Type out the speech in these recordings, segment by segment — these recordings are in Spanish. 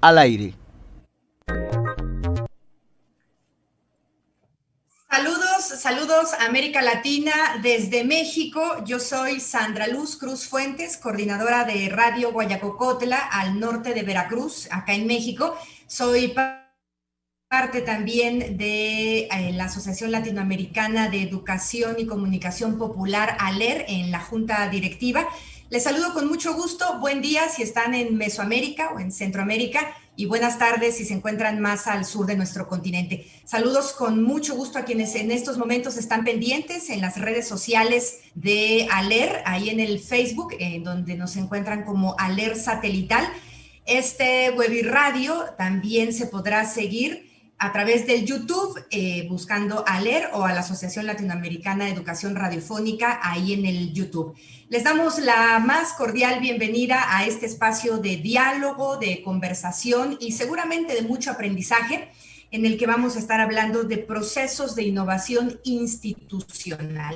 al aire. Saludos América Latina desde México. Yo soy Sandra Luz Cruz Fuentes, coordinadora de Radio Guayacocotla al norte de Veracruz, acá en México. Soy parte también de la Asociación Latinoamericana de Educación y Comunicación Popular, ALER, en la Junta Directiva. Les saludo con mucho gusto. Buen día si están en Mesoamérica o en Centroamérica y buenas tardes si se encuentran más al sur de nuestro continente. Saludos con mucho gusto a quienes en estos momentos están pendientes en las redes sociales de ALER, ahí en el Facebook, donde nos encuentran como ALER Satelital. Este webiradio también se podrá seguir a través del YouTube, buscando a ALER o a la Asociación Latinoamericana de Educación Radiofónica, ahí en el YouTube. Les damos la más cordial bienvenida a este espacio de diálogo, de conversación y seguramente de mucho aprendizaje, en el que vamos a estar hablando de procesos de innovación institucional.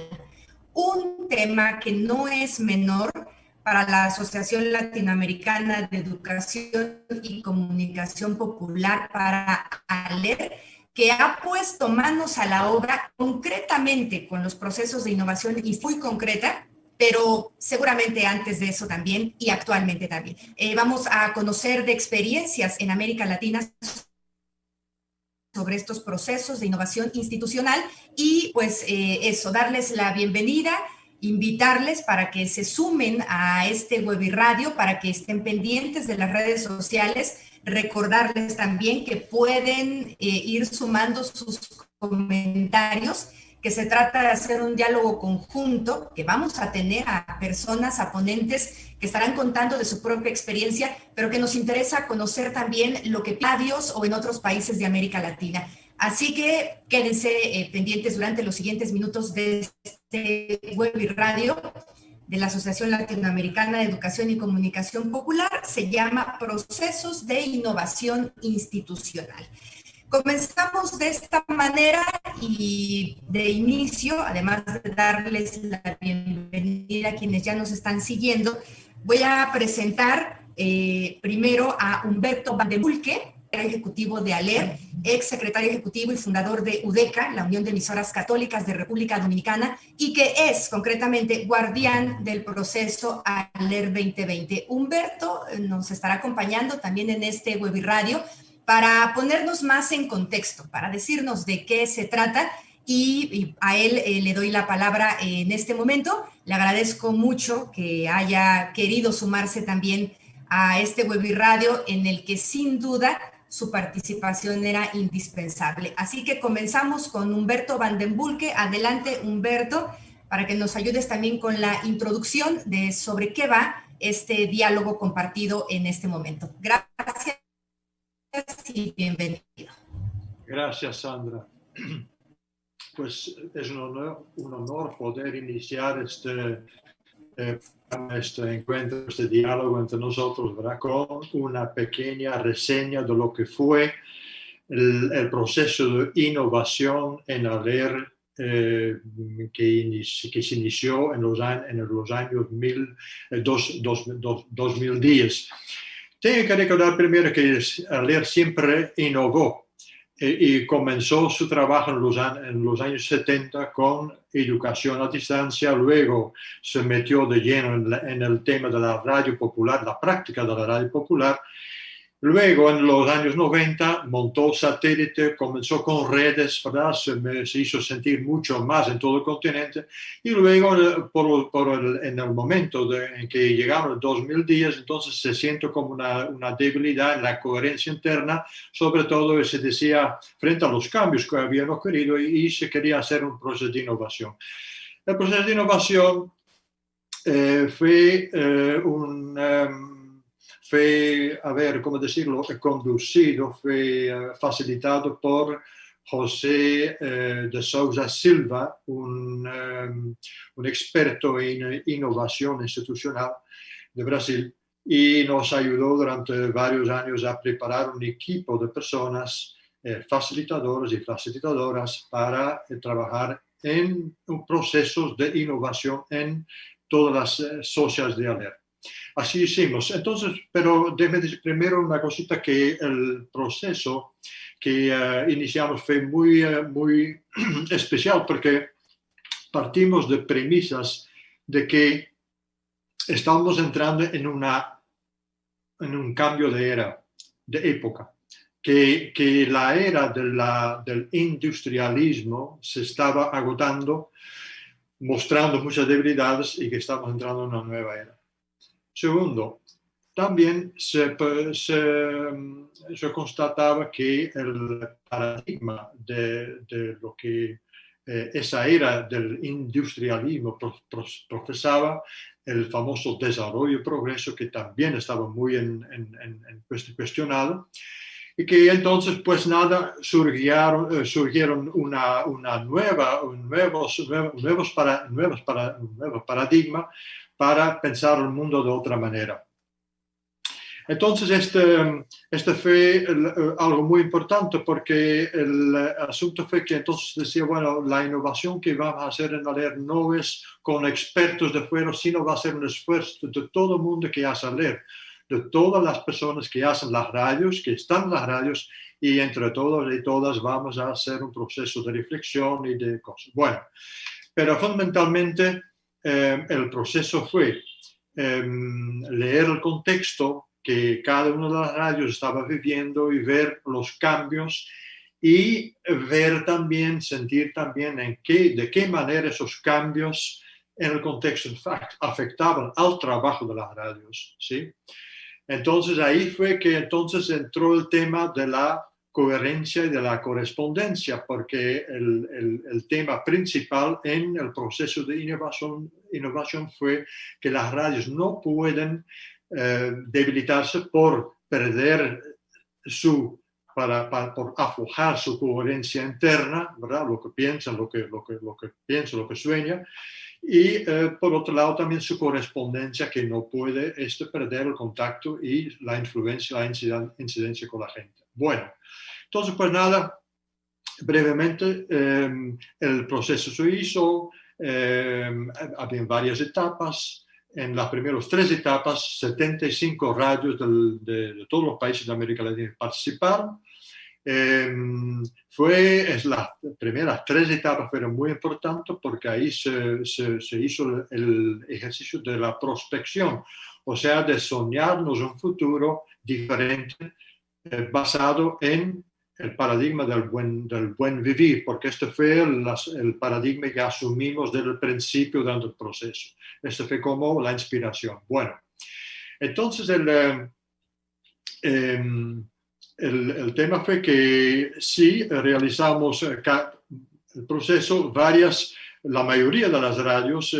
Un tema que no es menor para la Asociación Latinoamericana de Educación y Comunicación Popular, para ALER, que ha puesto manos a la obra concretamente con los procesos de innovación y muy concreta, pero seguramente antes de eso también y actualmente también. Vamos a conocer de experiencias en América Latina sobre estos procesos de innovación institucional y pues darles la bienvenida, invitarles para que se sumen a este webiradio, para que estén pendientes de las redes sociales, recordarles también que pueden ir sumando sus comentarios, que se trata de hacer un diálogo conjunto, que vamos a tener a personas, a ponentes que estarán contando de su propia experiencia, pero que nos interesa conocer también lo que radios o en otros países de América Latina. Así que quédense pendientes durante los siguientes minutos de este web y radio de la Asociación Latinoamericana de Educación y Comunicación Popular. Se llama Procesos de Innovación Institucional. Comenzamos de esta manera y de inicio, además de darles la bienvenida a quienes ya nos están siguiendo, voy a presentar primero a Humberto Van den Bulcke, ejecutivo de ALER, ex secretario ejecutivo y fundador de UDECA, la Unión de Emisoras Católicas de República Dominicana, y que es concretamente guardián del proceso ALER 2020. Humberto nos estará acompañando también en este webiradio para ponernos más en contexto, para decirnos de qué se trata, y a él le doy la palabra en este momento. Le agradezco mucho que haya querido sumarse también a este webiradio en el que sin duda su participación era indispensable. Así que comenzamos con Humberto Van den Bulcke. Adelante, Humberto, para que nos ayudes también con la introducción de sobre qué va este diálogo compartido en este momento. Gracias y bienvenido. Gracias, Sandra. Pues es un honor poder iniciar este encuentro, este diálogo entre nosotros, ¿verdad? Con una pequeña reseña de lo que fue el proceso de innovación en ALER que se inició en los años 2010. Tengo que recordar primero que ALER siempre innovó y comenzó su trabajo en los años 70 con educación a distancia, luego se metió de lleno en el tema de la radio popular, la práctica de la radio popular. Luego, en los años 90, montó satélite, comenzó con redes, ¿verdad? Se hizo sentir mucho más en todo el continente. Y luego, en el momento en que llegamos al 2010, entonces se siente como una debilidad en la coherencia interna, sobre todo se decía frente a los cambios que habían ocurrido y se quería hacer un proceso de innovación. El proceso de innovación fue conducido, fue facilitado por José de Sousa Silva, un experto en innovación institucional de Brasil, y nos ayudó durante varios años a preparar un equipo de personas, facilitadores y facilitadoras, para trabajar en procesos de innovación en todas las socias de ALER. así hicimos. Entonces, pero déjeme decir primero una cosita, que el proceso que iniciamos fue muy especial, porque partimos de premisas de que estábamos entrando en un cambio de era, de época, que la era del industrialismo se estaba agotando, mostrando muchas debilidades, y que estamos entrando en una nueva era. Segundo, también se constataba que el paradigma de lo que esa era del industrialismo profesaba, el famoso desarrollo y progreso, que también estaba muy cuestionado, y que entonces, pues nada, surgieron un nuevo paradigma para pensar el mundo de otra manera. Entonces, este fue algo muy importante, porque el asunto fue que entonces decía, bueno, la innovación que vamos a hacer en ALER no es con expertos de fuera, sino va a ser un esfuerzo de todo el mundo que hace ALER, de todas las personas que hacen las radios, que están en las radios, y entre todos y todas vamos a hacer un proceso de reflexión y de cosas. Bueno, pero fundamentalmente el proceso fue leer el contexto que cada una de las radios estaba viviendo, y ver los cambios, y ver también, sentir también de qué manera esos cambios en el contexto afectaban al trabajo de las radios, ¿sí? Entonces ahí fue que entonces entró el tema de la coherencia y de la correspondencia, porque el tema principal en el proceso de innovación fue que las radios no pueden debilitarse por perder por aflojar su coherencia interna, ¿verdad? Lo que piensan, lo que sueña, y por otro lado también su correspondencia, que no puede perder el contacto y la influencia, la incidencia con la gente. Bueno, entonces pues nada, brevemente el proceso se hizo, había varias etapas. En las primeras 3 etapas, 75 radios de todos los países de América Latina participaron. Las primeras 3 etapas fueron muy importantes, porque ahí se hizo el ejercicio de la prospección, o sea, de soñarnos un futuro diferente, basado en el paradigma del buen vivir, porque este fue el paradigma que asumimos desde el principio durante el proceso. Este fue como la inspiración. Bueno, entonces el tema fue que sí realizamos el proceso, la mayoría de las radios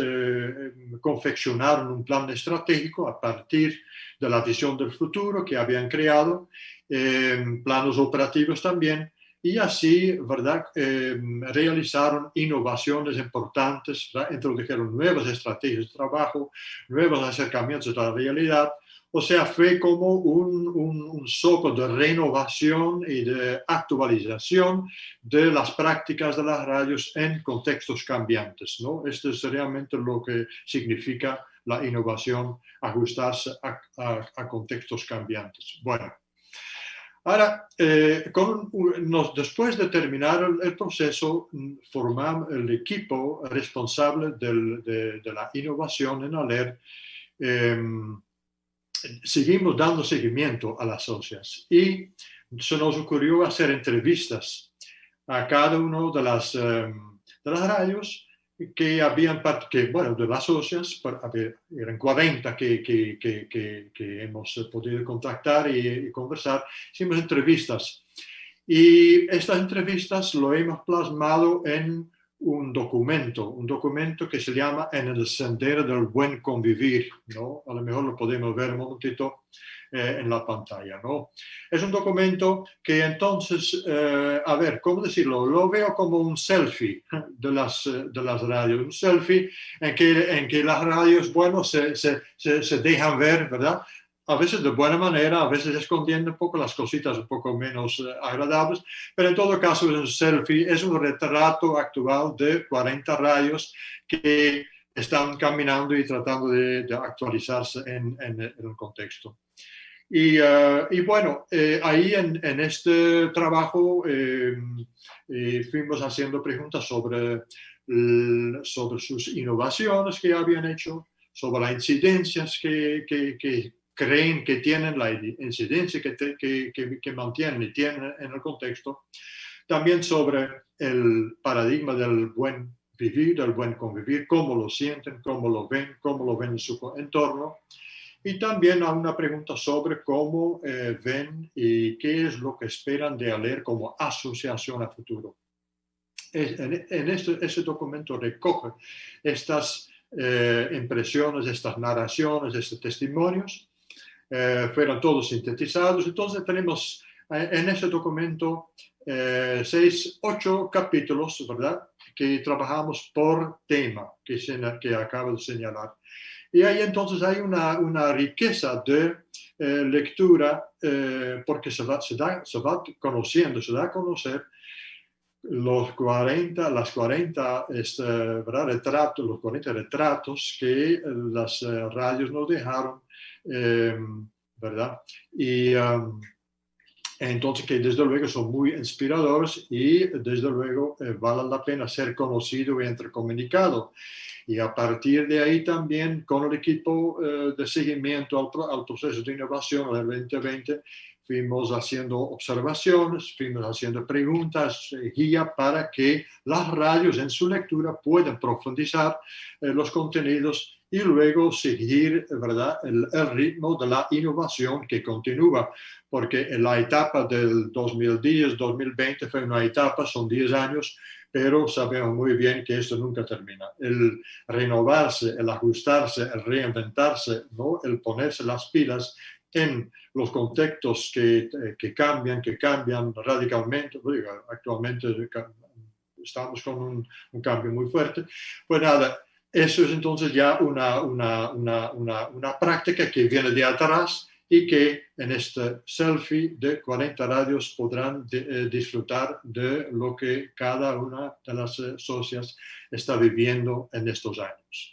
confeccionaron un plan estratégico a partir de la visión del futuro que habían creado, planos operativos también, y así, ¿verdad? Realizaron innovaciones importantes, ¿verdad? Introdujeron nuevas estrategias de trabajo, nuevos acercamientos a la realidad. O sea, fue como un soplo de renovación y de actualización de las prácticas de las radios en contextos cambiantes, ¿no? Esto es realmente lo que significa la innovación, ajustarse a contextos cambiantes. Bueno, ahora, después de terminar el proceso, formamos el equipo responsable de la innovación en ALER. Seguimos dando seguimiento a las socias, y se nos ocurrió hacer entrevistas a cada uno de las radios que habían, de las socias, eran 40 que hemos podido contactar y conversar. Hicimos entrevistas, y estas entrevistas lo hemos plasmado en un documento que se llama En el sendero del buen convivir, ¿no? A lo mejor lo podemos ver un momentito en la pantalla, ¿no? Es un documento que entonces, a ver, ¿cómo decirlo? Lo veo como un selfie de las radios, un selfie en que las radios, bueno, se dejan ver, ¿verdad? A veces de buena manera, a veces escondiendo un poco las cositas un poco menos agradables, pero en todo caso es un selfie, es un retrato actual de 40 radios que están caminando y tratando de actualizarse en el contexto. Y bueno, ahí en este trabajo fuimos haciendo preguntas sobre sus innovaciones que habían hecho, sobre las incidencias que creen que tienen, la incidencia que mantienen y tienen en el contexto. También sobre el paradigma del buen vivir, del buen convivir, cómo lo sienten, cómo lo ven en su entorno. Y también a una pregunta sobre cómo ven y qué es lo que esperan de ALER como asociación a futuro. Ese documento recoge estas impresiones, estas narraciones, estos testimonios. Fueron todos sintetizados. Entonces tenemos en ese documento 8 capítulos, ¿verdad?, que trabajamos por tema, que acabo de señalar. Y ahí entonces hay una riqueza de lectura, porque se va conociendo, se da a conocer las 40 retratos, los 40 retratos que las radios nos dejaron, ¿verdad? Y entonces que desde luego son muy inspiradores y desde luego vale la pena ser conocido y intercomunicado. Y a partir de ahí también con el equipo de seguimiento al proceso de innovación del 2020 fuimos haciendo observaciones, fuimos haciendo preguntas, guía para que las radios en su lectura puedan profundizar los contenidos y luego seguir, ¿verdad?, el ritmo de la innovación que continúa, porque la etapa del 2010-2020 fue una etapa, son 10 años, pero sabemos muy bien que esto nunca termina. El renovarse, el ajustarse, el reinventarse, ¿no?, el ponerse las pilas en los contextos que cambian radicalmente. Actualmente estamos con un cambio muy fuerte. Pues nada, eso es entonces ya una práctica que viene de atrás y que en este selfie de 40 radios podrán disfrutar de lo que cada una de las socias está viviendo en estos años.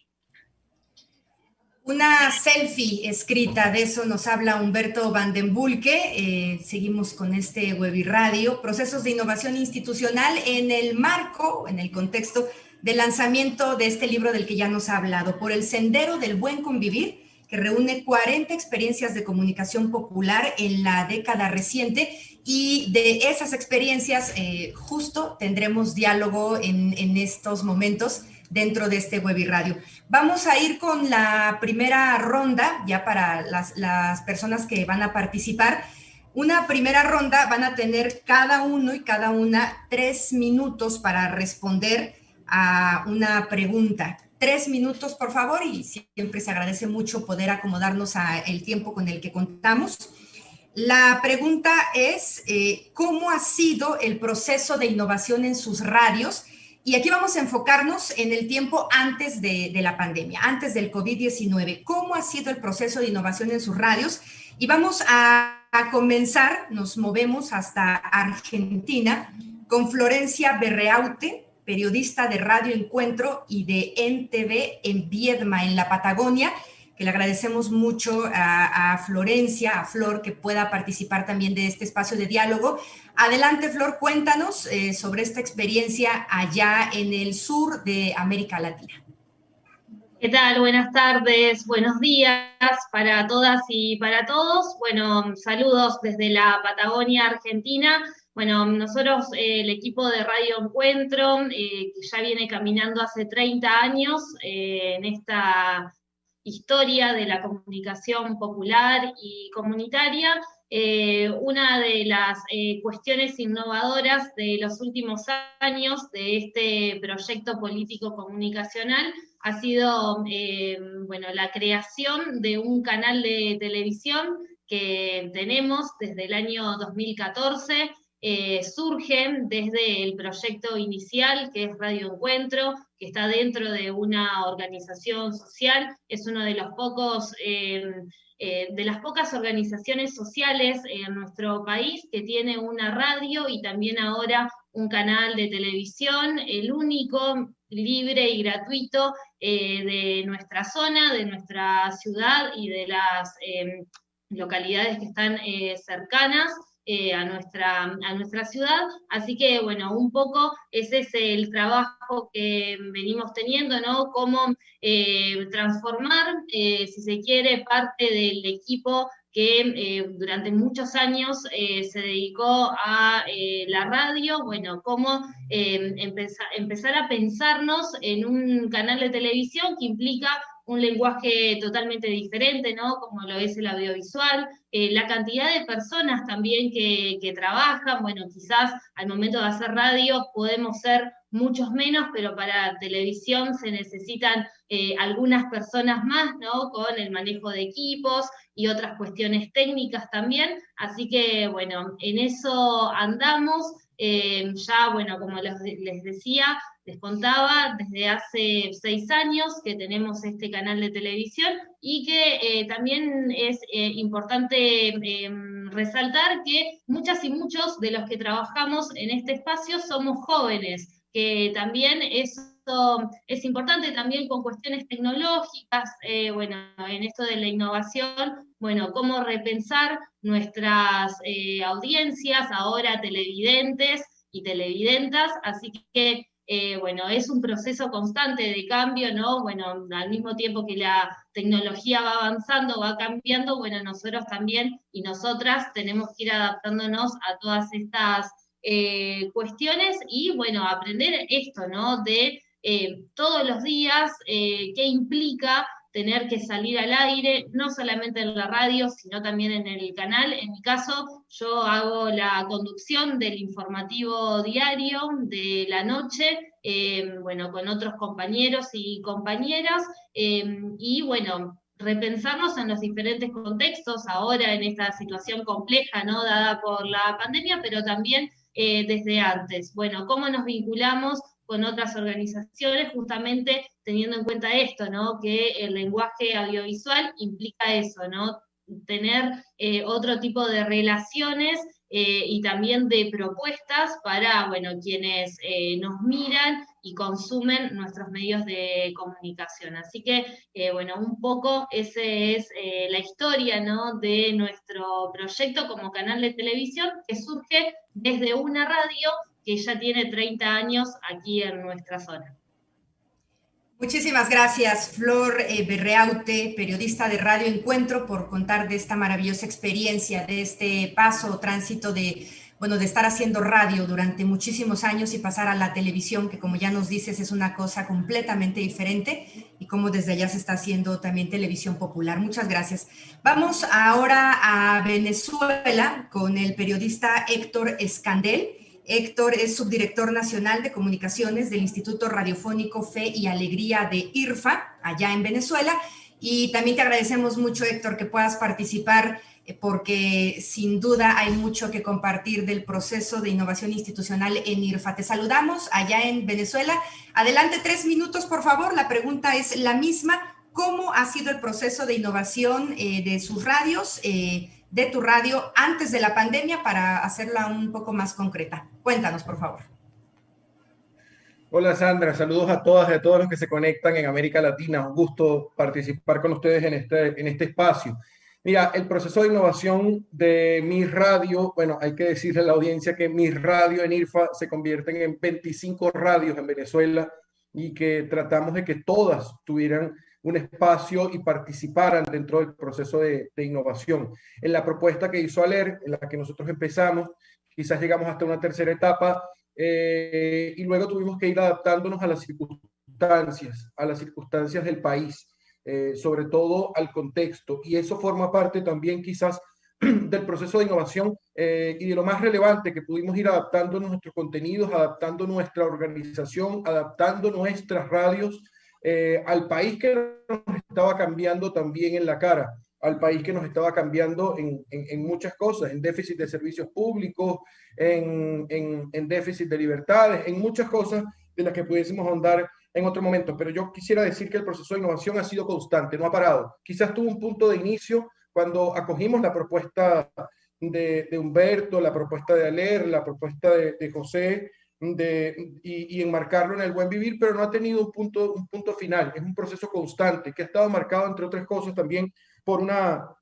Una selfie escrita, de eso nos habla Humberto Van den Bulcke. Seguimos con este Webiradio, procesos de innovación institucional en el marco, en el contexto del lanzamiento de este libro del que ya nos ha hablado, Por el Sendero del Buen Convivir, que reúne 40 experiencias de comunicación popular en la década reciente, y de esas experiencias justo tendremos diálogo en estos momentos dentro de este Webiradio. Vamos a ir con la primera ronda, ya para las personas que van a participar. Una primera ronda, van a tener cada uno y cada una 3 minutos para responder a una pregunta. 3 minutos, por favor, y siempre se agradece mucho poder acomodarnos al tiempo con el que contamos. La pregunta es, ¿cómo ha sido el proceso de innovación en sus radios? Y aquí vamos a enfocarnos en el tiempo antes de la pandemia, antes del COVID-19. ¿Cómo ha sido el proceso de innovación en sus radios? Y vamos a comenzar, nos movemos hasta Argentina, con Florencia Berreaute, periodista de Radio Encuentro y de NTV en Viedma, en la Patagonia, que le agradecemos mucho a Florencia, a Flor, que pueda participar también de este espacio de diálogo. Adelante, Flor, cuéntanos sobre esta experiencia allá en el sur de América Latina. ¿Qué tal? Buenas tardes, buenos días para todas y para todos. Bueno, saludos desde la Patagonia, Argentina. Bueno, nosotros, el equipo de Radio Encuentro, que ya viene caminando hace 30 años en esta historia de la comunicación popular y comunitaria, una de las cuestiones innovadoras de los últimos años de este proyecto político comunicacional ha sido bueno, la creación de un canal de televisión que tenemos desde el año 2014, surge desde el proyecto inicial, que es Radio Encuentro, que está dentro de una organización social, es uno de los pocos, de las pocas organizaciones sociales en nuestro país que tiene una radio y también ahora un canal de televisión, el único, libre y gratuito de nuestra zona, de nuestra ciudad y de las localidades que están cercanas. A nuestra ciudad, así que bueno, un poco ese es el trabajo que venimos teniendo, ¿no? Cómo transformar, si se quiere, parte del equipo que durante muchos años se dedicó a la radio, bueno, cómo empezar a pensarnos en un canal de televisión que implica un lenguaje totalmente diferente, ¿no? Como lo es el audiovisual, la cantidad de personas también que trabajan, bueno, quizás al momento de hacer radio podemos ser muchos menos, pero para televisión se necesitan algunas personas más, ¿no? Con el manejo de equipos y otras cuestiones técnicas también, así que, bueno, en eso andamos, ya, bueno, como les decía, les contaba, desde hace 6 años que tenemos este canal de televisión y que también es importante resaltar que muchas y muchos de los que trabajamos en este espacio somos jóvenes, que también eso es importante también con cuestiones tecnológicas, bueno, en esto de la innovación, bueno, cómo repensar nuestras audiencias, ahora televidentes y televidentas, así que bueno, es un proceso constante de cambio, ¿no? Bueno, al mismo tiempo que la tecnología va avanzando, va cambiando, bueno, nosotros también y nosotras tenemos que ir adaptándonos a todas estas cuestiones y, bueno, aprender esto, ¿no? De todos los días, qué implica tener que salir al aire, no solamente en la radio, sino también en el canal. En mi caso, yo hago la conducción del informativo diario de la noche, bueno, con otros compañeros y compañeras, y bueno, repensarnos en los diferentes contextos, ahora en esta situación compleja, ¿no? Dada por la pandemia, pero también desde antes. Bueno, cómo nos vinculamos con otras organizaciones, justamente teniendo en cuenta esto, ¿no? Que el lenguaje audiovisual implica eso, ¿no? Tener otro tipo de relaciones y también de propuestas para, bueno, quienes nos miran y consumen nuestros medios de comunicación. Así que, bueno, un poco esa es la historia, ¿no? De nuestro proyecto como canal de televisión que surge desde una radio que ya tiene 30 años aquí en nuestra zona. Muchísimas gracias, Flor Berreaute, periodista de Radio Encuentro, por contar de esta maravillosa experiencia, de este paso o tránsito de, bueno, de estar haciendo radio durante muchísimos años y pasar a la televisión, que como ya nos dices es una cosa completamente diferente, y cómo desde allá se está haciendo también televisión popular. Muchas gracias. Vamos ahora a Venezuela con el periodista Héctor Escandel. Héctor es subdirector nacional de comunicaciones del Instituto Radiofónico Fe y Alegría de IRFA, allá en Venezuela. Y también te agradecemos mucho, Héctor, que puedas participar porque sin duda hay mucho que compartir del proceso de innovación institucional en IRFA. Te saludamos allá en Venezuela. Adelante, 3 minutos, por favor. La pregunta es la misma. ¿Cómo ha sido el proceso de innovación de sus radios, de tu radio antes de la pandemia, para hacerla un poco más concreta? Cuéntanos, por favor. Hola Sandra, saludos a todas y a todos los que se conectan en América Latina. Un gusto participar con ustedes en este espacio. Mira, el proceso de innovación de Mi Radio, bueno, hay que decirle a la audiencia que Mi Radio en IRFA se convierten en 25 radios en Venezuela y que tratamos de que todas tuvieran un espacio y participaran dentro del proceso de innovación. En la propuesta que hizo ALER, en la que nosotros empezamos, quizás llegamos hasta una tercera etapa y luego tuvimos que ir adaptándonos a las circunstancias del país, sobre todo al contexto. Y eso forma parte también quizás del proceso de innovación y de lo más relevante, que pudimos ir adaptando nuestros contenidos, adaptando nuestra organización, adaptando nuestras radios al país que nos estaba cambiando también en la cara, al país que nos estaba cambiando en muchas cosas, en déficit de servicios públicos, en déficit de libertades, en muchas cosas de las que pudiésemos ahondar en otro momento. Pero yo quisiera decir que el proceso de innovación ha sido constante, no ha parado. Quizás tuvo un punto de inicio cuando acogimos la propuesta de Humberto, la propuesta de ALER, la propuesta de José, y enmarcarlo en el buen vivir, pero no ha tenido un punto final. Es un proceso constante que ha estado marcado, entre otras cosas, también por una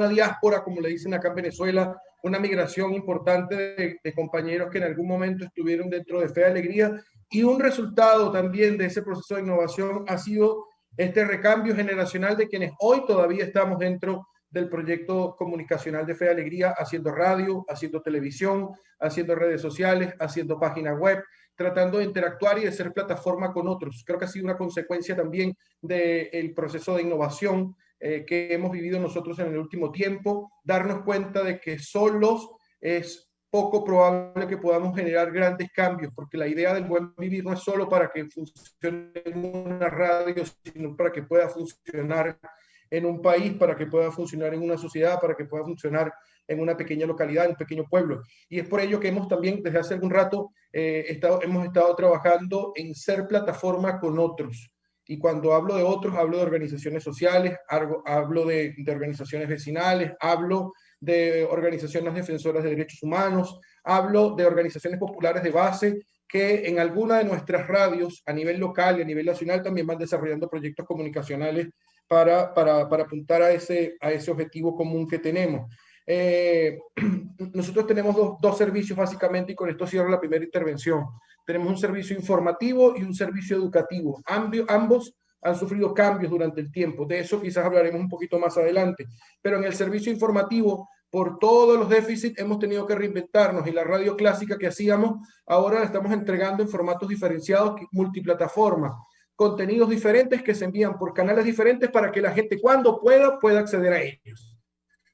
diáspora, como le dicen acá en Venezuela, una migración importante de compañeros que en algún momento estuvieron dentro de Fe y Alegría, y un resultado también de ese proceso de innovación ha sido este recambio generacional de quienes hoy todavía estamos dentro del proyecto comunicacional de Fe y Alegría, haciendo radio, haciendo televisión, haciendo redes sociales, haciendo página web, tratando de interactuar y de ser plataforma con otros. Creo que ha sido una consecuencia también del proceso de innovación que hemos vivido nosotros en el último tiempo, darnos cuenta de que solos es poco probable que podamos generar grandes cambios, porque la idea del buen vivir no es solo para que funcione en una radio, sino para que pueda funcionar en un país, para que pueda funcionar en una sociedad, para que pueda funcionar en una pequeña localidad, en un pequeño pueblo. Y es por ello que hemos también, desde hace algún rato, hemos estado trabajando en ser plataforma con otros. Y cuando hablo de otros, hablo de organizaciones sociales, hablo de organizaciones vecinales, hablo de organizaciones defensoras de derechos humanos, hablo de organizaciones populares de base que en alguna de nuestras radios a nivel local y a nivel nacional también van desarrollando proyectos comunicacionales para apuntar a ese objetivo común que tenemos. Nosotros tenemos dos servicios básicamente, y con esto cierro la primera intervención. Tenemos un servicio informativo y un servicio educativo. Ambos han sufrido cambios durante el tiempo. De eso quizás hablaremos un poquito más adelante. Pero en el servicio informativo, por todos los déficits, hemos tenido que reinventarnos, y la radio clásica que hacíamos, ahora la estamos entregando en formatos diferenciados, multiplataforma, contenidos diferentes que se envían por canales diferentes para que la gente, cuando pueda acceder a ellos.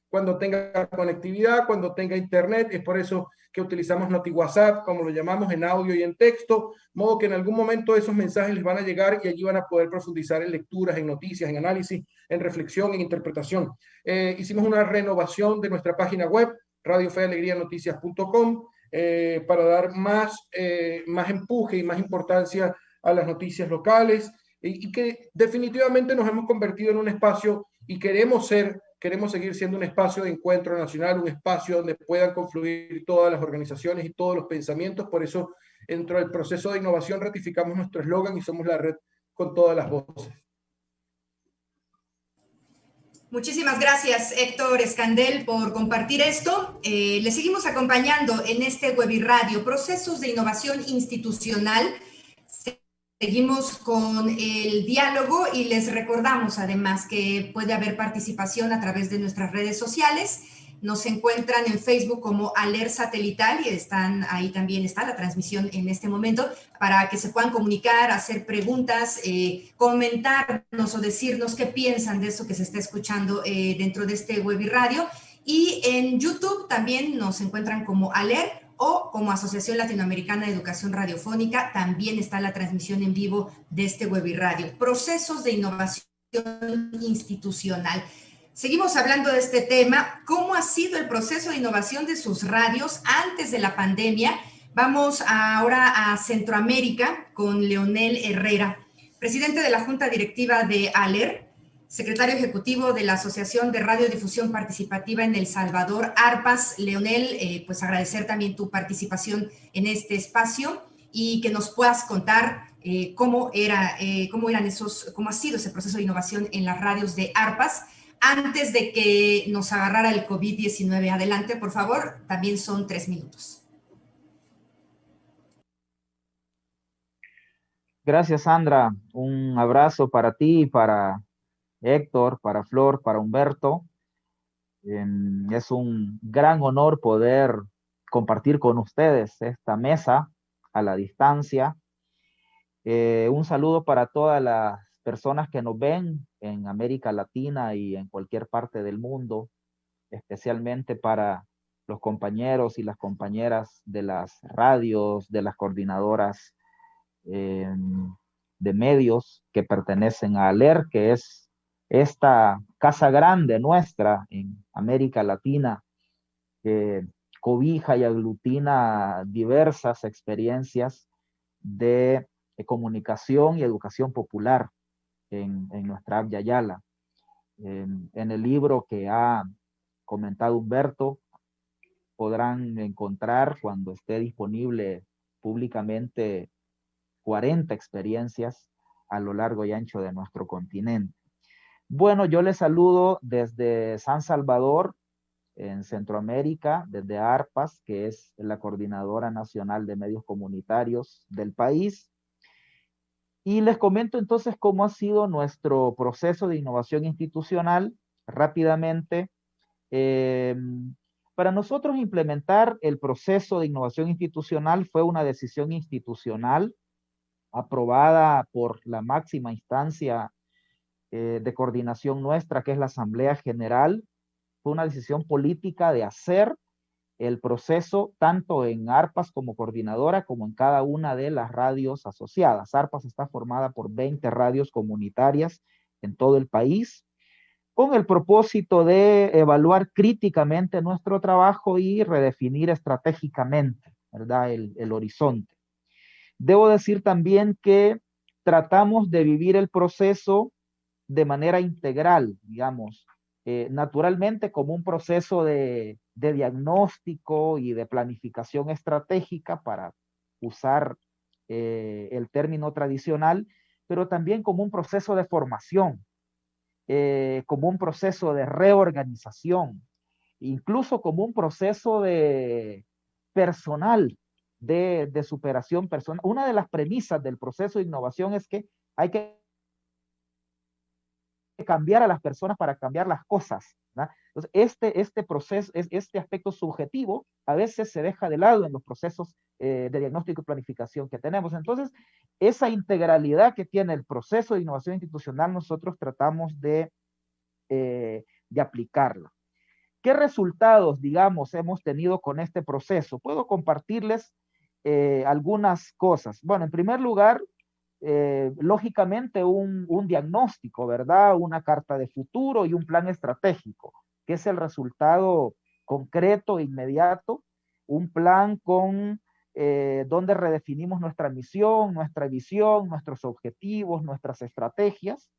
Cuando tenga conectividad, cuando tenga internet. Es por eso que utilizamos NotiWhatsApp, como lo llamamos, en audio y en texto, modo que en algún momento esos mensajes les van a llegar y allí van a poder profundizar en lecturas, en noticias, en análisis, en reflexión, en interpretación. Hicimos una renovación de nuestra página web, radiofealegrianoticias.com, para dar más empuje y más importancia a las noticias locales, y que definitivamente nos hemos convertido en un espacio, y queremos seguir siendo un espacio de encuentro nacional, un espacio donde puedan confluir todas las organizaciones y todos los pensamientos. Por eso, dentro del proceso de innovación, ratificamos nuestro eslogan y somos la red con todas las voces. Muchísimas gracias, Héctor Escandel, por compartir esto. Le seguimos acompañando en este webiradio, Procesos de Innovación Institucional. Seguimos con el diálogo y les recordamos además que puede haber participación a través de nuestras redes sociales. Nos encuentran en Facebook como Aler Satelital y ahí también está la transmisión en este momento para que se puedan comunicar, hacer preguntas, comentarnos o decirnos qué piensan de eso que se está escuchando dentro de este webiradio. Y en YouTube también nos encuentran como Aler o como Asociación Latinoamericana de Educación Radiofónica. También está la transmisión en vivo de este webiradio. Procesos de innovación institucional. Seguimos hablando de este tema. ¿Cómo ha sido el proceso de innovación de sus radios antes de la pandemia? Vamos ahora a Centroamérica con Leonel Herrera, presidente de la Junta Directiva de ALER, secretario ejecutivo de la Asociación de Radiodifusión Participativa en El Salvador, ARPAS. Leonel, pues agradecer también tu participación en este espacio y que nos puedas contar cómo ha sido ese proceso de innovación en las radios de ARPAS antes de que nos agarrara el COVID-19. Adelante, por favor, también son 3 minutos. Gracias, Sandra. Un abrazo para ti, para Héctor, para Flor, para Humberto. Es un gran honor poder compartir con ustedes esta mesa a la distancia. Un saludo para todas las personas que nos ven en América Latina y en cualquier parte del mundo, especialmente para los compañeros y las compañeras de las radios, de las coordinadoras de medios que pertenecen a ALER, que es esta casa grande nuestra en América Latina, que cobija y aglutina diversas experiencias de comunicación y educación popular en nuestra Abya Yala. En el libro que ha comentado Humberto, podrán encontrar cuando esté disponible públicamente 40 experiencias a lo largo y ancho de nuestro continente. Bueno, yo les saludo desde San Salvador, en Centroamérica, desde ARPAS, que es la Coordinadora Nacional de Medios Comunitarios del país. Y les comento entonces cómo ha sido nuestro proceso de innovación institucional rápidamente. Para nosotros implementar el proceso de innovación institucional fue una decisión institucional aprobada por la máxima instancia de coordinación nuestra, que es la Asamblea General. Fue una decisión política de hacer el proceso tanto en ARPAS como coordinadora, como en cada una de las radios asociadas. ARPAS está formada por 20 radios comunitarias en todo el país, con el propósito de evaluar críticamente nuestro trabajo y redefinir estratégicamente, ¿verdad?, el horizonte. Debo decir también que tratamos de vivir el proceso de manera integral, digamos, naturalmente como un proceso de diagnóstico y de planificación estratégica, para usar el término tradicional, pero también como un proceso de formación, como un proceso de reorganización, incluso como un proceso de personal, de superación personal. Una de las premisas del proceso de innovación es que hay que cambiar a las personas para cambiar las cosas, ¿no? Entonces, este proceso, este aspecto subjetivo, a veces se deja de lado en los procesos de diagnóstico y planificación que tenemos. Entonces, esa integralidad que tiene el proceso de innovación institucional, nosotros tratamos de aplicarla. ¿Qué resultados, digamos, hemos tenido con este proceso? Puedo compartirles algunas cosas. Bueno, en primer lugar, lógicamente un diagnóstico, ¿verdad? Una carta de futuro y un plan estratégico, que es el resultado concreto e inmediato. Un plan con donde redefinimos nuestra misión, nuestra visión, nuestros objetivos, nuestras estrategias.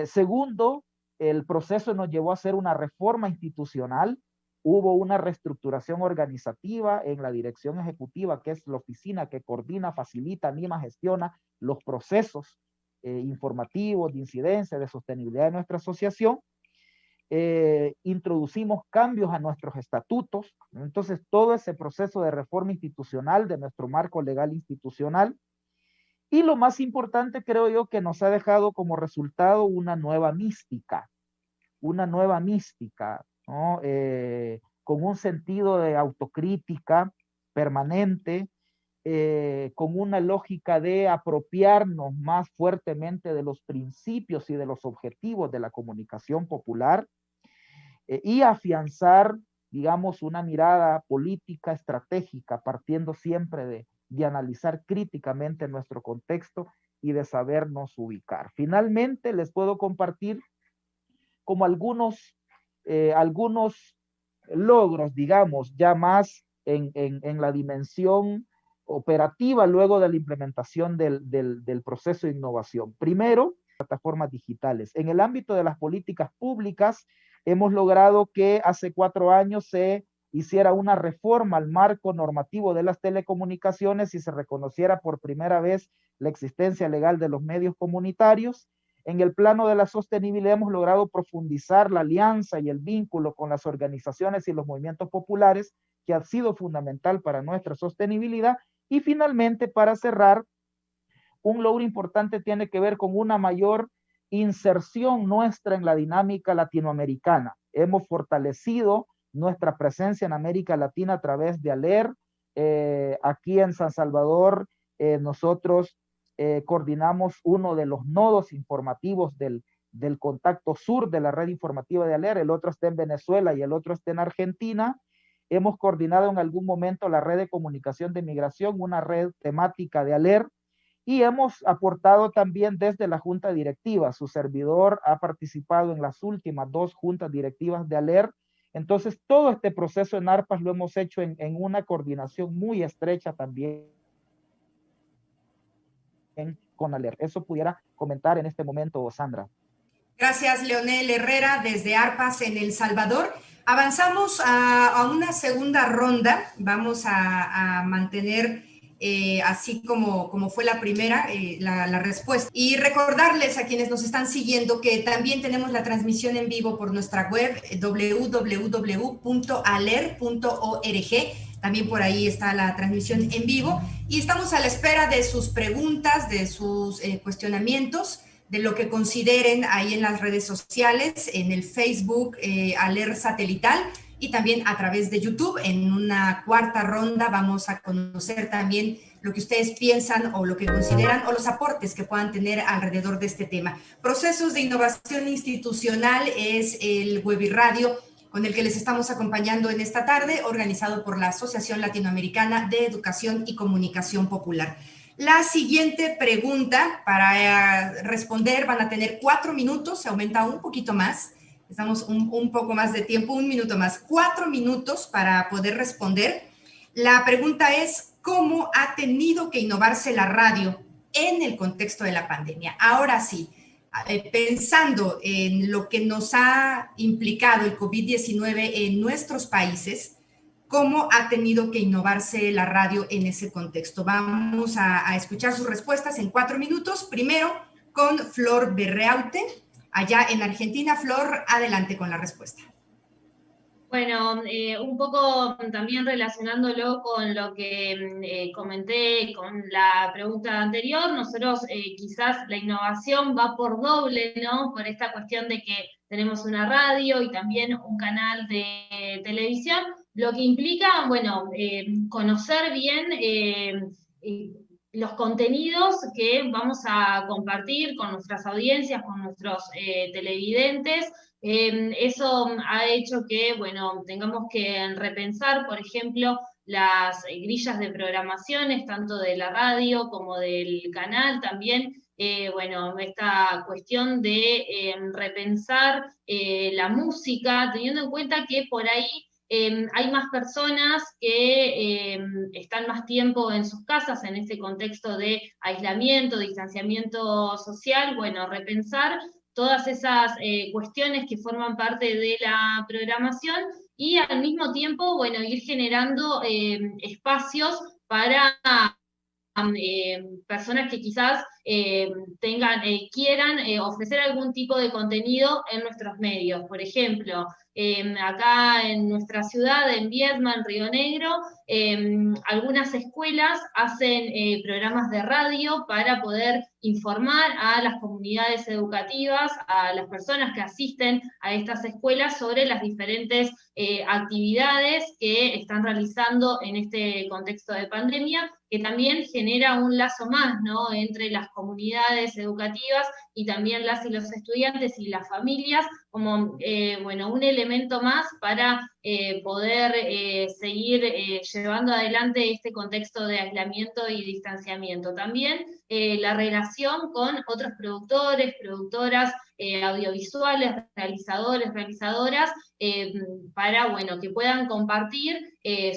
Segundo, el proceso nos llevó a hacer una reforma institucional. Hubo una reestructuración organizativa en la dirección ejecutiva, que es la oficina que coordina, facilita, anima, gestiona los procesos informativos, de incidencia, de sostenibilidad de nuestra asociación. Introducimos cambios a nuestros estatutos. Entonces, todo ese proceso de reforma institucional de nuestro marco legal institucional. Y lo más importante, creo yo, que nos ha dejado como resultado una nueva mística, ¿no? Con un sentido de autocrítica permanente, con una lógica de apropiarnos más fuertemente de los principios y de los objetivos de la comunicación popular, y afianzar, digamos, una mirada política estratégica, partiendo siempre de analizar críticamente nuestro contexto y de sabernos ubicar. Finalmente, les puedo compartir como algunos logros, digamos, ya más en la dimensión operativa luego de la implementación del proceso de innovación. Primero, plataformas digitales. En el ámbito de las políticas públicas, hemos logrado que hace 4 años se hiciera una reforma al marco normativo de las telecomunicaciones y se reconociera por primera vez la existencia legal de los medios comunitarios. En el plano de la sostenibilidad hemos logrado profundizar la alianza y el vínculo con las organizaciones y los movimientos populares, que ha sido fundamental para nuestra sostenibilidad. Y finalmente, para cerrar, un logro importante tiene que ver con una mayor inserción nuestra en la dinámica latinoamericana. Hemos fortalecido nuestra presencia en América Latina a través de ALER. Aquí en San Salvador, nosotros coordinamos uno de los nodos informativos del contacto sur de la red informativa de ALER. El otro está en Venezuela y el otro está en Argentina. Hemos coordinado en algún momento la red de comunicación de migración, una red temática de ALER. Y hemos aportado también desde la junta directiva. Su servidor ha participado en las últimas 2 juntas directivas de ALER. Entonces, todo este proceso en ARPAS lo hemos hecho en una coordinación muy estrecha también con ALER. Eso pudiera comentar en este momento, Sandra. Gracias, Leonel Herrera, desde ARPAS en El Salvador. Avanzamos a una segunda ronda. Vamos a mantener así como fue la primera, la respuesta. Y recordarles a quienes nos están siguiendo que también tenemos la transmisión en vivo por nuestra web www.aler.org. También por ahí está la transmisión en vivo y estamos a la espera de sus preguntas, de sus cuestionamientos, de lo que consideren ahí en las redes sociales, en el Facebook Aler Satelital y también a través de YouTube. En una cuarta ronda vamos a conocer también lo que ustedes piensan o lo que consideran o los aportes que puedan tener alrededor de este tema. Procesos de innovación institucional es el webirradio con el que les estamos acompañando en esta tarde, organizado por la Asociación Latinoamericana de Educación y Comunicación Popular. La siguiente pregunta para responder van a tener 4 minutos, se aumenta un poquito más, estamos un poco más de tiempo, 1 minuto más, 4 minutos para poder responder. La pregunta es, ¿cómo ha tenido que innovarse la radio en el contexto de la pandemia? Ahora sí, pensando en lo que nos ha implicado el COVID-19 en nuestros países, ¿cómo ha tenido que innovarse la radio en ese contexto? Vamos a escuchar sus respuestas en 4 minutos. Primero con Flor Berreaute, allá en Argentina. Flor, adelante con la respuesta. Bueno, un poco también relacionándolo con lo que comenté con la pregunta anterior, nosotros quizás la innovación va por doble, ¿no? Por esta cuestión de que tenemos una radio y también un canal de televisión, lo que implica, bueno, conocer bien los contenidos que vamos a compartir con nuestras audiencias, con nuestros televidentes. Eso ha hecho que, bueno, tengamos que repensar, por ejemplo, las grillas de programaciones, tanto de la radio como del canal también. Bueno, esta cuestión de repensar la música, teniendo en cuenta que por ahí hay más personas que están más tiempo en sus casas en este contexto de aislamiento, distanciamiento social. Bueno, repensar todas esas cuestiones que forman parte de la programación y al mismo tiempo, bueno, ir generando espacios para personas que quizás quieran ofrecer algún tipo de contenido en nuestros medios. Por ejemplo, acá en nuestra ciudad, en Viedma, en Río Negro, algunas escuelas hacen programas de radio para poder informar a las comunidades educativas, a las personas que asisten a estas escuelas sobre las diferentes actividades que están realizando en este contexto de pandemia, que también genera un lazo más, ¿no?, entre las comunidades educativas y también las y los estudiantes y las familias, como bueno, un elemento más para poder seguir llevando adelante este contexto de aislamiento y distanciamiento. También la relación con otros productores, productoras audiovisuales, realizadores, realizadoras, para, bueno, que puedan compartir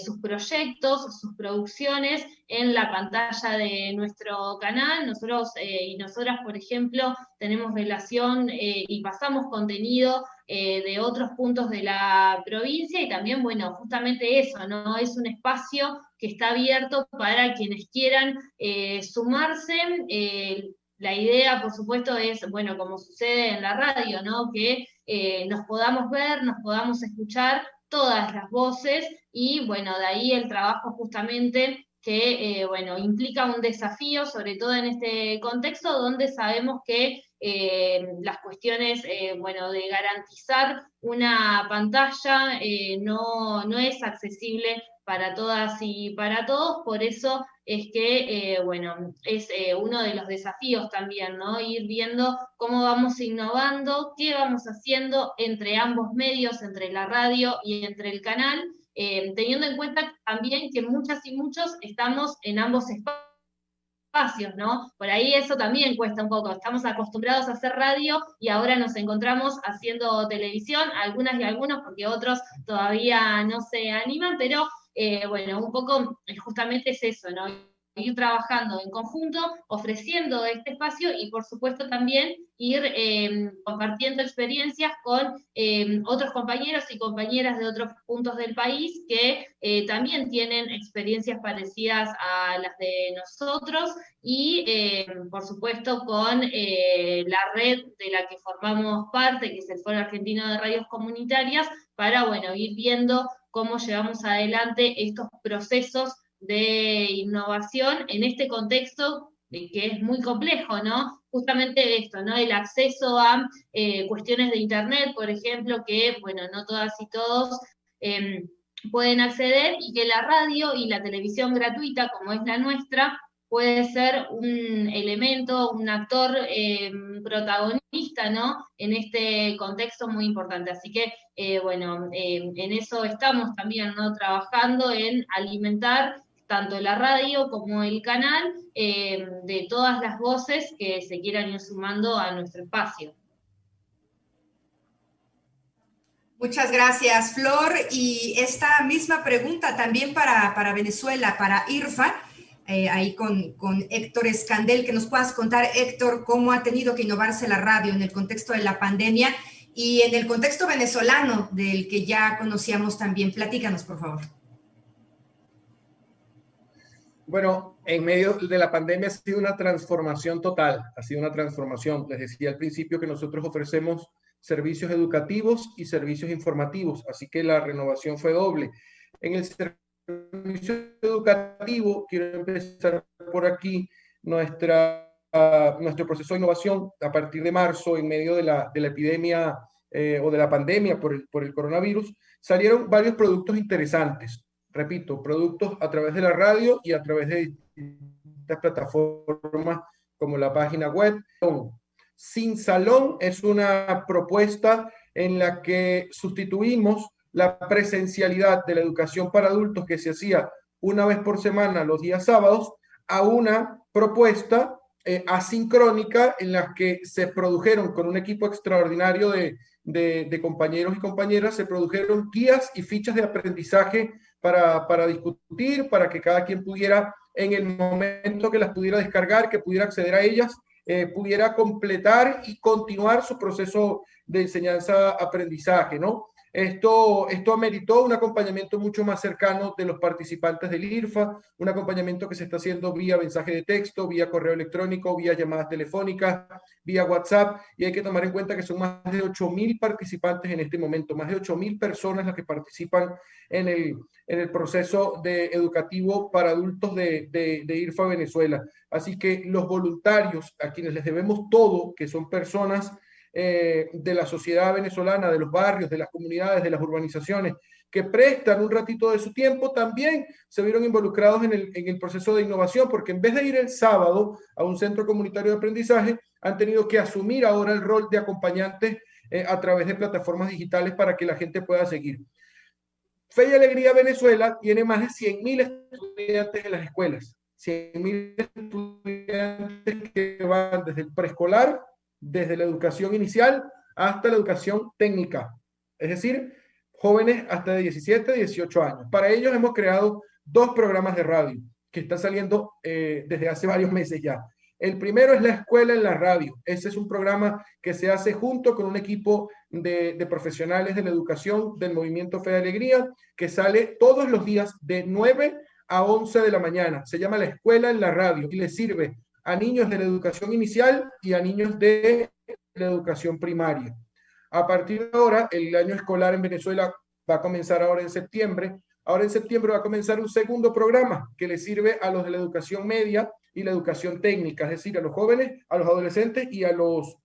sus proyectos, sus producciones en la pantalla de nuestro canal. Nosotros y nosotras, por ejemplo, tenemos relación y pasamos contenido de otros puntos de la provincia y también, bueno, justamente eso, ¿no? Es un espacio que está abierto para quienes quieran sumarse. La idea, por supuesto, es, bueno, como sucede en la radio, ¿no?, que nos podamos ver, nos podamos escuchar todas las voces y, bueno, de ahí el trabajo justamente que, bueno, implica un desafío, sobre todo en este contexto donde sabemos que las cuestiones, bueno, de garantizar una pantalla no es accesible para todas y para todos. Por eso es que, bueno, es uno de los desafíos también, ¿no?, ir viendo cómo vamos innovando, qué vamos haciendo entre ambos medios, entre la radio y entre el canal, teniendo en cuenta también que muchas y muchos estamos en ambos espacios, ¿no? Por ahí eso también cuesta un poco. Estamos acostumbrados a hacer radio y ahora nos encontramos haciendo televisión, algunas y algunos, porque otros todavía no se animan, pero bueno, un poco justamente es eso, ¿no? ir trabajando en conjunto, ofreciendo este espacio y por supuesto también ir compartiendo experiencias con otros compañeros y compañeras de otros puntos del país que también tienen experiencias parecidas a las de nosotros y por supuesto con la red de la que formamos parte, que es el Foro Argentino de Radios Comunitarias, para, bueno, ir viendo cómo llevamos adelante estos procesos de innovación en este contexto que es muy complejo, ¿no? Justamente esto, ¿no? El acceso a cuestiones de Internet, por ejemplo, que, bueno, no todas y todos pueden acceder, y que la radio y la televisión gratuita, como es la nuestra, puede ser un elemento, un actor protagonista, ¿no? En este contexto muy importante. Así que, bueno, en eso estamos también, ¿no? Trabajando en alimentar tanto la radio como el canal de todas las voces que se quieran ir sumando a nuestro espacio. Muchas gracias, Flor. Y esta misma pregunta también para Venezuela, para IRFA, ahí con Héctor Escandel, que nos puedas contar, Héctor, cómo ha tenido que innovarse la radio en el contexto de la pandemia y en el contexto venezolano del que ya conocíamos también. Platícanos, por favor. Bueno, en medio de la pandemia ha sido una transformación total, ha sido una transformación. Les decía al principio que nosotros ofrecemos servicios educativos y servicios informativos, así que la renovación fue doble. En el servicio educativo, quiero empezar por aquí, nuestro proceso de innovación a partir de marzo, en medio de la epidemia o de la pandemia por el coronavirus, salieron varios productos interesantes. Repito, productos a través de la radio y a través de distintas plataformas como la página web. Sin Salón es una propuesta en la que sustituimos la presencialidad de la educación para adultos que se hacía una vez por semana los días sábados a una propuesta asincrónica en la que se produjeron con un equipo extraordinario de compañeros y compañeras, se produjeron guías y fichas de aprendizaje para discutir, para que cada quien pudiera, en el momento que las pudiera descargar, que pudiera acceder a ellas, pudiera completar y continuar su proceso de enseñanza-aprendizaje, ¿no? Esto ameritó un acompañamiento mucho más cercano de los participantes del IRFA, un acompañamiento que se está haciendo vía mensaje de texto, vía correo electrónico, vía llamadas telefónicas, vía WhatsApp, y hay que tomar en cuenta que son más de 8.000 participantes en este momento, más de 8.000 personas las que participan en el proceso educativo para adultos de IRFA Venezuela. Así que los voluntarios, a quienes les debemos todo, que son personas de la sociedad venezolana, de los barrios, de las comunidades, de las urbanizaciones, que prestan un ratito de su tiempo, también se vieron involucrados en el proceso de innovación, porque en vez de ir el sábado a un centro comunitario de aprendizaje, han tenido que asumir ahora el rol de acompañantes a través de plataformas digitales para que la gente pueda seguir. Fe y Alegría Venezuela tiene más de 100.000 estudiantes en las escuelas, 100.000 estudiantes que van desde el preescolar, desde la educación inicial hasta la educación técnica, es decir, jóvenes hasta de 17 a 18 años. Para ellos hemos creado 2 programas de radio que están saliendo desde hace varios meses ya. El primero es La Escuela en la Radio. Ese es un programa que se hace junto con un equipo de profesionales de la educación del Movimiento Fe y Alegría, que sale todos los días de 9 a 11 de la mañana. Se llama La Escuela en la Radio y le sirve a niños de la educación inicial y a niños de la educación primaria. A partir de ahora, el año escolar en Venezuela va a comenzar ahora en septiembre. Ahora en septiembre va a comenzar un segundo programa que le sirve a los de la educación media y la educación técnica, es decir, a los jóvenes, a los adolescentes y a los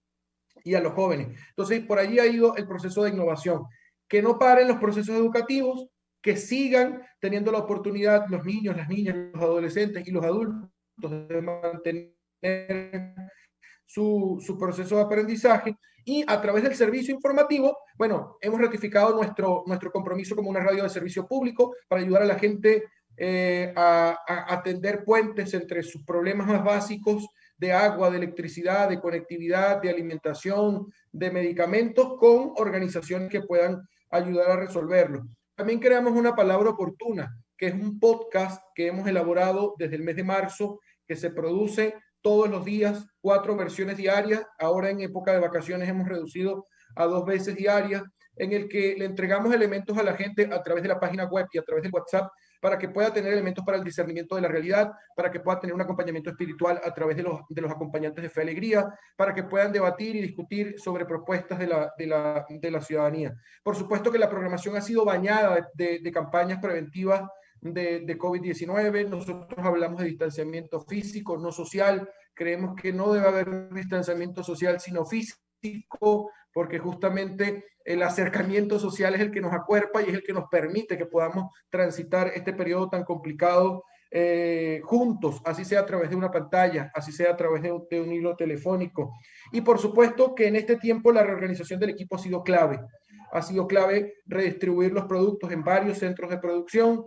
jóvenes. Entonces, por allí ha ido el proceso de innovación. Que no paren los procesos educativos, que sigan teniendo la oportunidad los niños, las niñas, los adolescentes y los adultos de mantener su proceso de aprendizaje, y a través del servicio informativo, bueno, hemos ratificado nuestro compromiso como una radio de servicio público para ayudar a la gente a atender puentes entre sus problemas más básicos de agua, de electricidad, de conectividad, de alimentación, de medicamentos, con organizaciones que puedan ayudar a resolverlo. También creamos una palabra oportuna que es un podcast que hemos elaborado desde el mes de marzo, que se produce todos los días, 4 versiones diarias. Ahora en época de vacaciones hemos reducido a 2 veces diarias, en el que le entregamos elementos a la gente a través de la página web y a través del WhatsApp para que pueda tener elementos para el discernimiento de la realidad, para que pueda tener un acompañamiento espiritual a través de los acompañantes de Fe y Alegría, para que puedan debatir y discutir sobre propuestas de la ciudadanía. Por supuesto que la programación ha sido bañada de campañas preventivas de COVID-19. Nosotros hablamos de distanciamiento físico, no social. Creemos que no debe haber distanciamiento social, sino físico, porque justamente el acercamiento social es el que nos acuerpa y es el que nos permite que podamos transitar este periodo tan complicado juntos, así sea a través de una pantalla, así sea a través de un hilo telefónico. Y por supuesto que en este tiempo la reorganización del equipo ha sido clave. Ha sido clave redistribuir los productos en varios centros de producción.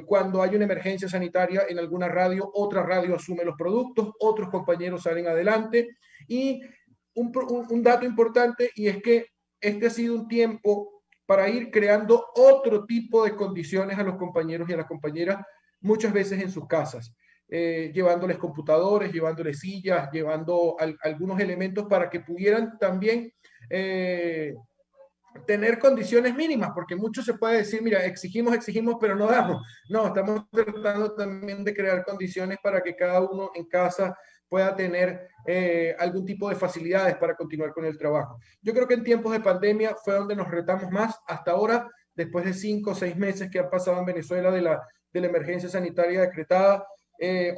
Cuando hay una emergencia sanitaria en alguna radio, otra radio asume los productos, otros compañeros salen adelante. Y un dato importante, y es que este ha sido un tiempo para ir creando otro tipo de condiciones a los compañeros y a las compañeras, muchas veces en sus casas, llevándoles computadores, llevándoles sillas, llevando algunos elementos para que pudieran también tener condiciones mínimas, porque mucho se puede decir, mira, exigimos, pero no damos. No, estamos tratando también de crear condiciones para que cada uno en casa pueda tener algún tipo de facilidades para continuar con el trabajo. Yo creo que en tiempos de pandemia fue donde nos retamos más. Hasta ahora, después de 5 o 6 meses que han pasado en Venezuela de la emergencia sanitaria decretada,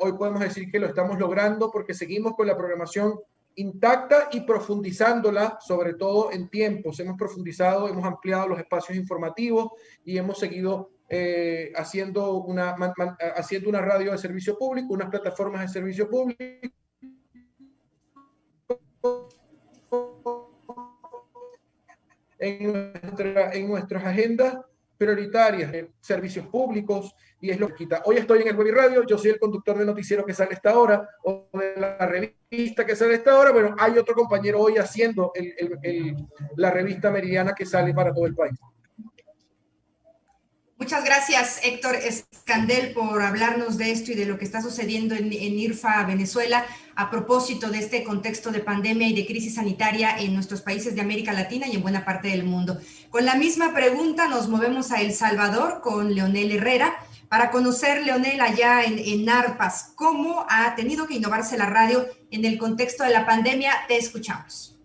hoy podemos decir que lo estamos logrando porque seguimos con la programación intacta y profundizándola, sobre todo en tiempos. Hemos profundizado, hemos ampliado los espacios informativos y hemos seguido haciendo una radio de servicio público, unas plataformas de servicio público en nuestras agendas prioritarias, servicios públicos, y es lo que quita. Hoy estoy en el Web Radio, yo soy el conductor del noticiero que sale a esta hora, o de la revista que sale a esta hora, pero hay otro compañero hoy haciendo la revista Meridiana que sale para todo el país. Muchas gracias, Héctor Escandel, por hablarnos de esto y de lo que está sucediendo en IRFA, Venezuela, a propósito de este contexto de pandemia y de crisis sanitaria en nuestros países de América Latina y en buena parte del mundo. Con la misma pregunta nos movemos a El Salvador con Leonel Herrera para conocer, Leonel, allá en Arpas, cómo ha tenido que innovarse la radio en el contexto de la pandemia. Te escuchamos.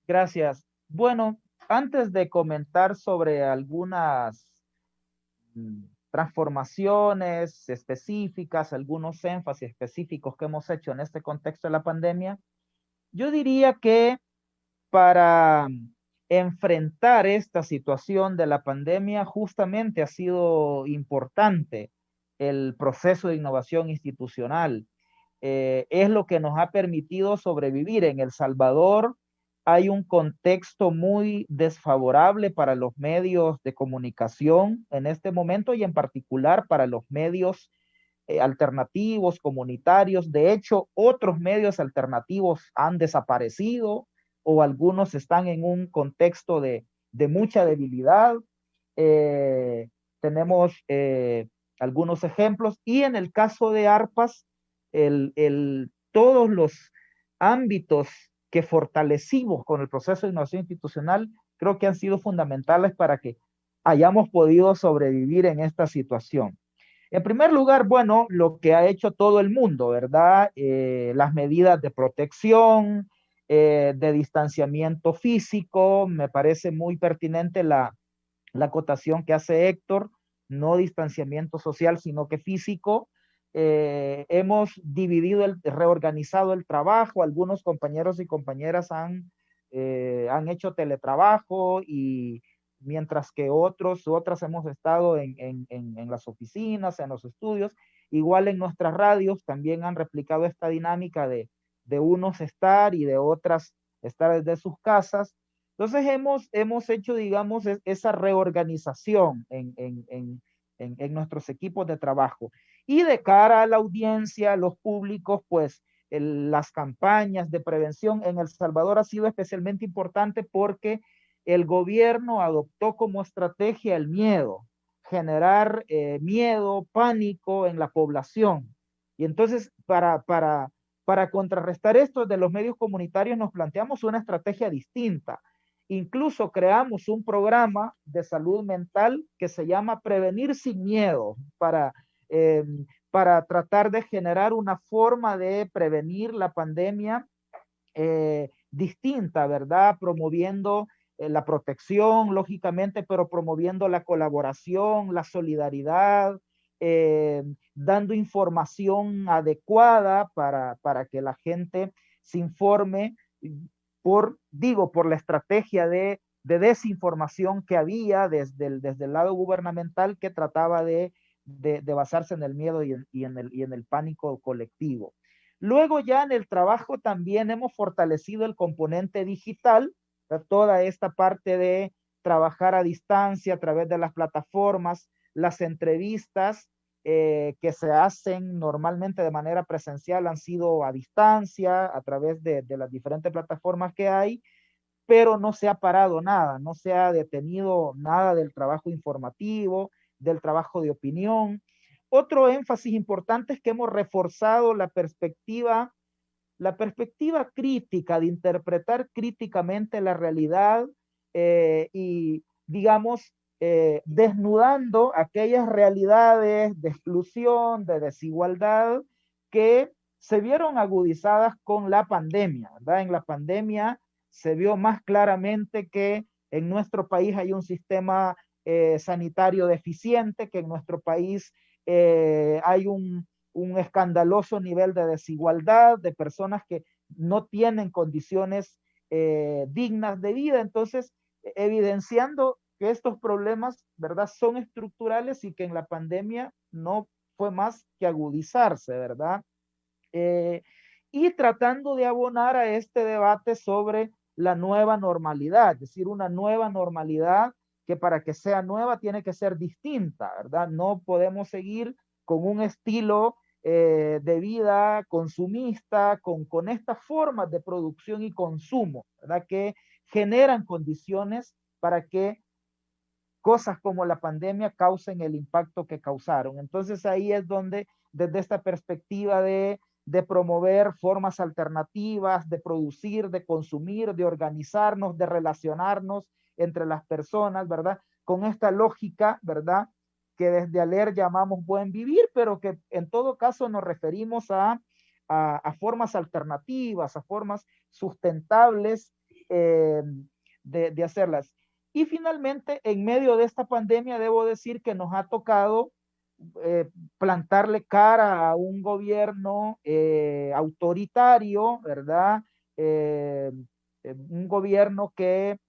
Gracias. Bueno, antes de comentar sobre algunas transformaciones específicas, algunos énfasis específicos que hemos hecho en este contexto de la pandemia, yo diría que para enfrentar esta situación de la pandemia justamente ha sido importante el proceso de innovación institucional. Es lo que nos ha permitido sobrevivir. En El Salvador hay un contexto muy desfavorable para los medios de comunicación en este momento y en particular para los medios alternativos, comunitarios. De hecho, otros medios alternativos han desaparecido o algunos están en un contexto de mucha debilidad. Tenemos algunos ejemplos y en el caso de Arpas, todos los ámbitos que fortalecimos con el proceso de innovación institucional creo que han sido fundamentales para que hayamos podido sobrevivir en esta situación. En primer lugar, bueno, lo que ha hecho todo el mundo, ¿verdad? Las medidas de protección, de distanciamiento físico, me parece muy pertinente la acotación que hace Héctor, no distanciamiento social, sino que físico. Hemos reorganizado el trabajo, algunos compañeros y compañeras han hecho teletrabajo y mientras que otras hemos estado en las oficinas, en los estudios, igual en nuestras radios también han replicado esta dinámica de unos estar y de otras estar desde sus casas. Entonces hemos hecho, digamos, esa reorganización en nuestros equipos de trabajo. Y de cara a la audiencia, a los públicos, pues las campañas de prevención en El Salvador ha sido especialmente importante porque el gobierno adoptó como estrategia el miedo, generar miedo, pánico en la población. Y entonces, para contrarrestar esto, de los medios comunitarios nos planteamos una estrategia distinta. Incluso creamos un programa de salud mental que se llama Prevenir sin Miedo, eh, para tratar de generar una forma de prevenir la pandemia distinta, ¿verdad? Promoviendo la protección, lógicamente, pero promoviendo la colaboración, la solidaridad, dando información adecuada para que la gente se informe por la estrategia de desinformación que había desde el lado gubernamental, que trataba de basarse en el miedo y en el pánico colectivo. Luego ya en el trabajo también hemos fortalecido el componente digital, toda esta parte de trabajar a distancia a través de las plataformas, las entrevistas que se hacen normalmente de manera presencial han sido a distancia a través de las diferentes plataformas que hay, pero no se ha parado nada, no se ha detenido nada del trabajo informativo, del trabajo de opinión. Otro énfasis importante es que hemos reforzado la perspectiva crítica, de interpretar críticamente la realidad y, digamos, desnudando aquellas realidades de exclusión, de desigualdad que se vieron agudizadas con la pandemia, ¿verdad? En la pandemia se vio más claramente que en nuestro país hay un sistema sanitario deficiente, que en nuestro país hay un escandaloso nivel de desigualdad, de personas que no tienen condiciones dignas de vida. Entonces, evidenciando que estos problemas, ¿verdad?, son estructurales y que en la pandemia no fue más que agudizarse, ¿verdad? Y tratando de abonar a este debate sobre la nueva normalidad, es decir, una nueva normalidad que para que sea nueva tiene que ser distinta, ¿verdad? No podemos seguir con un estilo de vida consumista, con estas formas de producción y consumo, ¿verdad? Que generan condiciones para que cosas como la pandemia causen el impacto que causaron. Entonces ahí es donde, desde esta perspectiva de promover formas alternativas, de producir, de consumir, de organizarnos, de relacionarnos entre las personas, ¿verdad? Con esta lógica, ¿verdad?, que desde ALER llamamos buen vivir, pero que en todo caso nos referimos a formas alternativas, a formas sustentables de hacerlas. Y finalmente, en medio de esta pandemia, debo decir que nos ha tocado plantarle cara a un gobierno autoritario, ¿verdad? Un gobierno que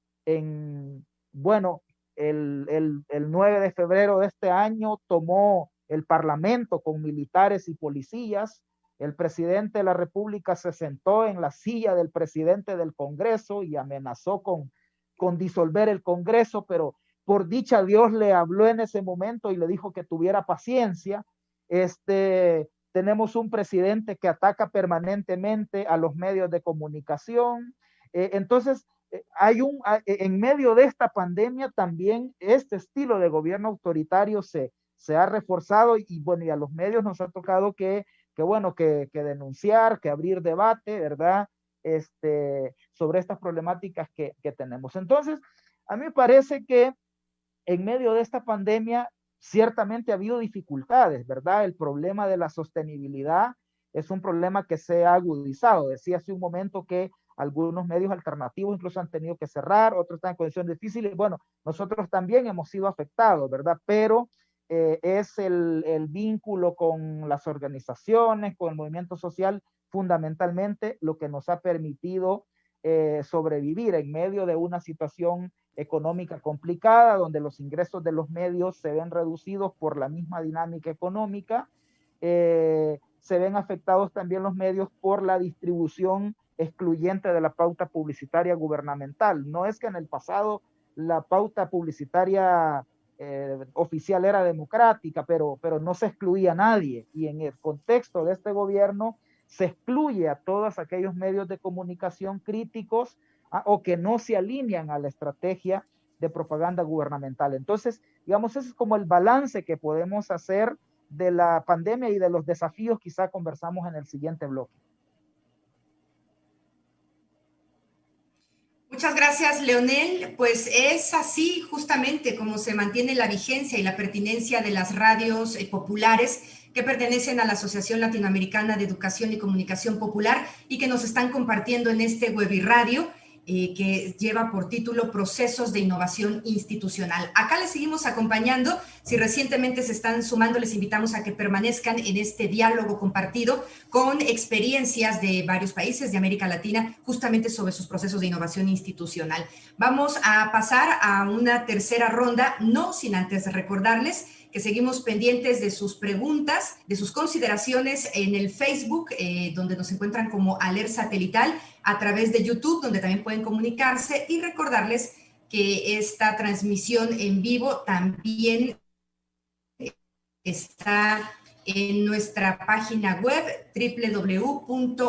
bueno, el 9 de febrero de este año tomó el Parlamento con militares y policías. El presidente de la República se sentó en la silla del presidente del Congreso y amenazó con disolver el Congreso, pero por dicha Dios le habló en ese momento y le dijo que tuviera paciencia. Tenemos un presidente que ataca permanentemente a los medios de comunicación. Entonces, en medio de esta pandemia también este estilo de gobierno autoritario se ha reforzado y bueno, y a los medios nos ha tocado que denunciar, que abrir debate, ¿verdad? Sobre estas problemáticas que tenemos. Entonces, a mí me parece que en medio de esta pandemia ciertamente ha habido dificultades, ¿verdad? El problema de la sostenibilidad es un problema que se ha agudizado. Decía hace un momento que algunos medios alternativos incluso han tenido que cerrar, otros están en condiciones difíciles. Bueno, nosotros también hemos sido afectados, ¿verdad? Pero es el vínculo con las organizaciones, con el movimiento social, fundamentalmente lo que nos ha permitido sobrevivir en medio de una situación económica complicada, donde los ingresos de los medios se ven reducidos por la misma dinámica económica. Se ven afectados también los medios por la distribución excluyente de la pauta publicitaria gubernamental. No es que en el pasado la pauta publicitaria oficial era democrática, pero no se excluía a nadie. Y en el contexto de este gobierno se excluye a todos aquellos medios de comunicación críticos o que no se alinean a la estrategia de propaganda gubernamental. Entonces, digamos, ese es como el balance que podemos hacer de la pandemia y de los desafíos. Quizá conversamos en el siguiente bloque. Muchas gracias, Leonel. Pues es así justamente como se mantiene la vigencia y la pertinencia de las radios populares que pertenecen a la Asociación Latinoamericana de Educación y Comunicación Popular y que nos están compartiendo en este webiradio que lleva por título Procesos de Innovación Institucional. Acá les seguimos acompañando. Si recientemente se están sumando, les invitamos a que permanezcan en este diálogo compartido con experiencias de varios países de América Latina justamente sobre sus procesos de innovación institucional. Vamos a pasar a una tercera ronda, no sin antes recordarles que seguimos pendientes de sus preguntas, de sus consideraciones en el Facebook, donde nos encuentran como Aler Satelital, a través de YouTube, donde también pueden comunicarse, y recordarles que esta transmisión en vivo también está en nuestra página web www.aler.org.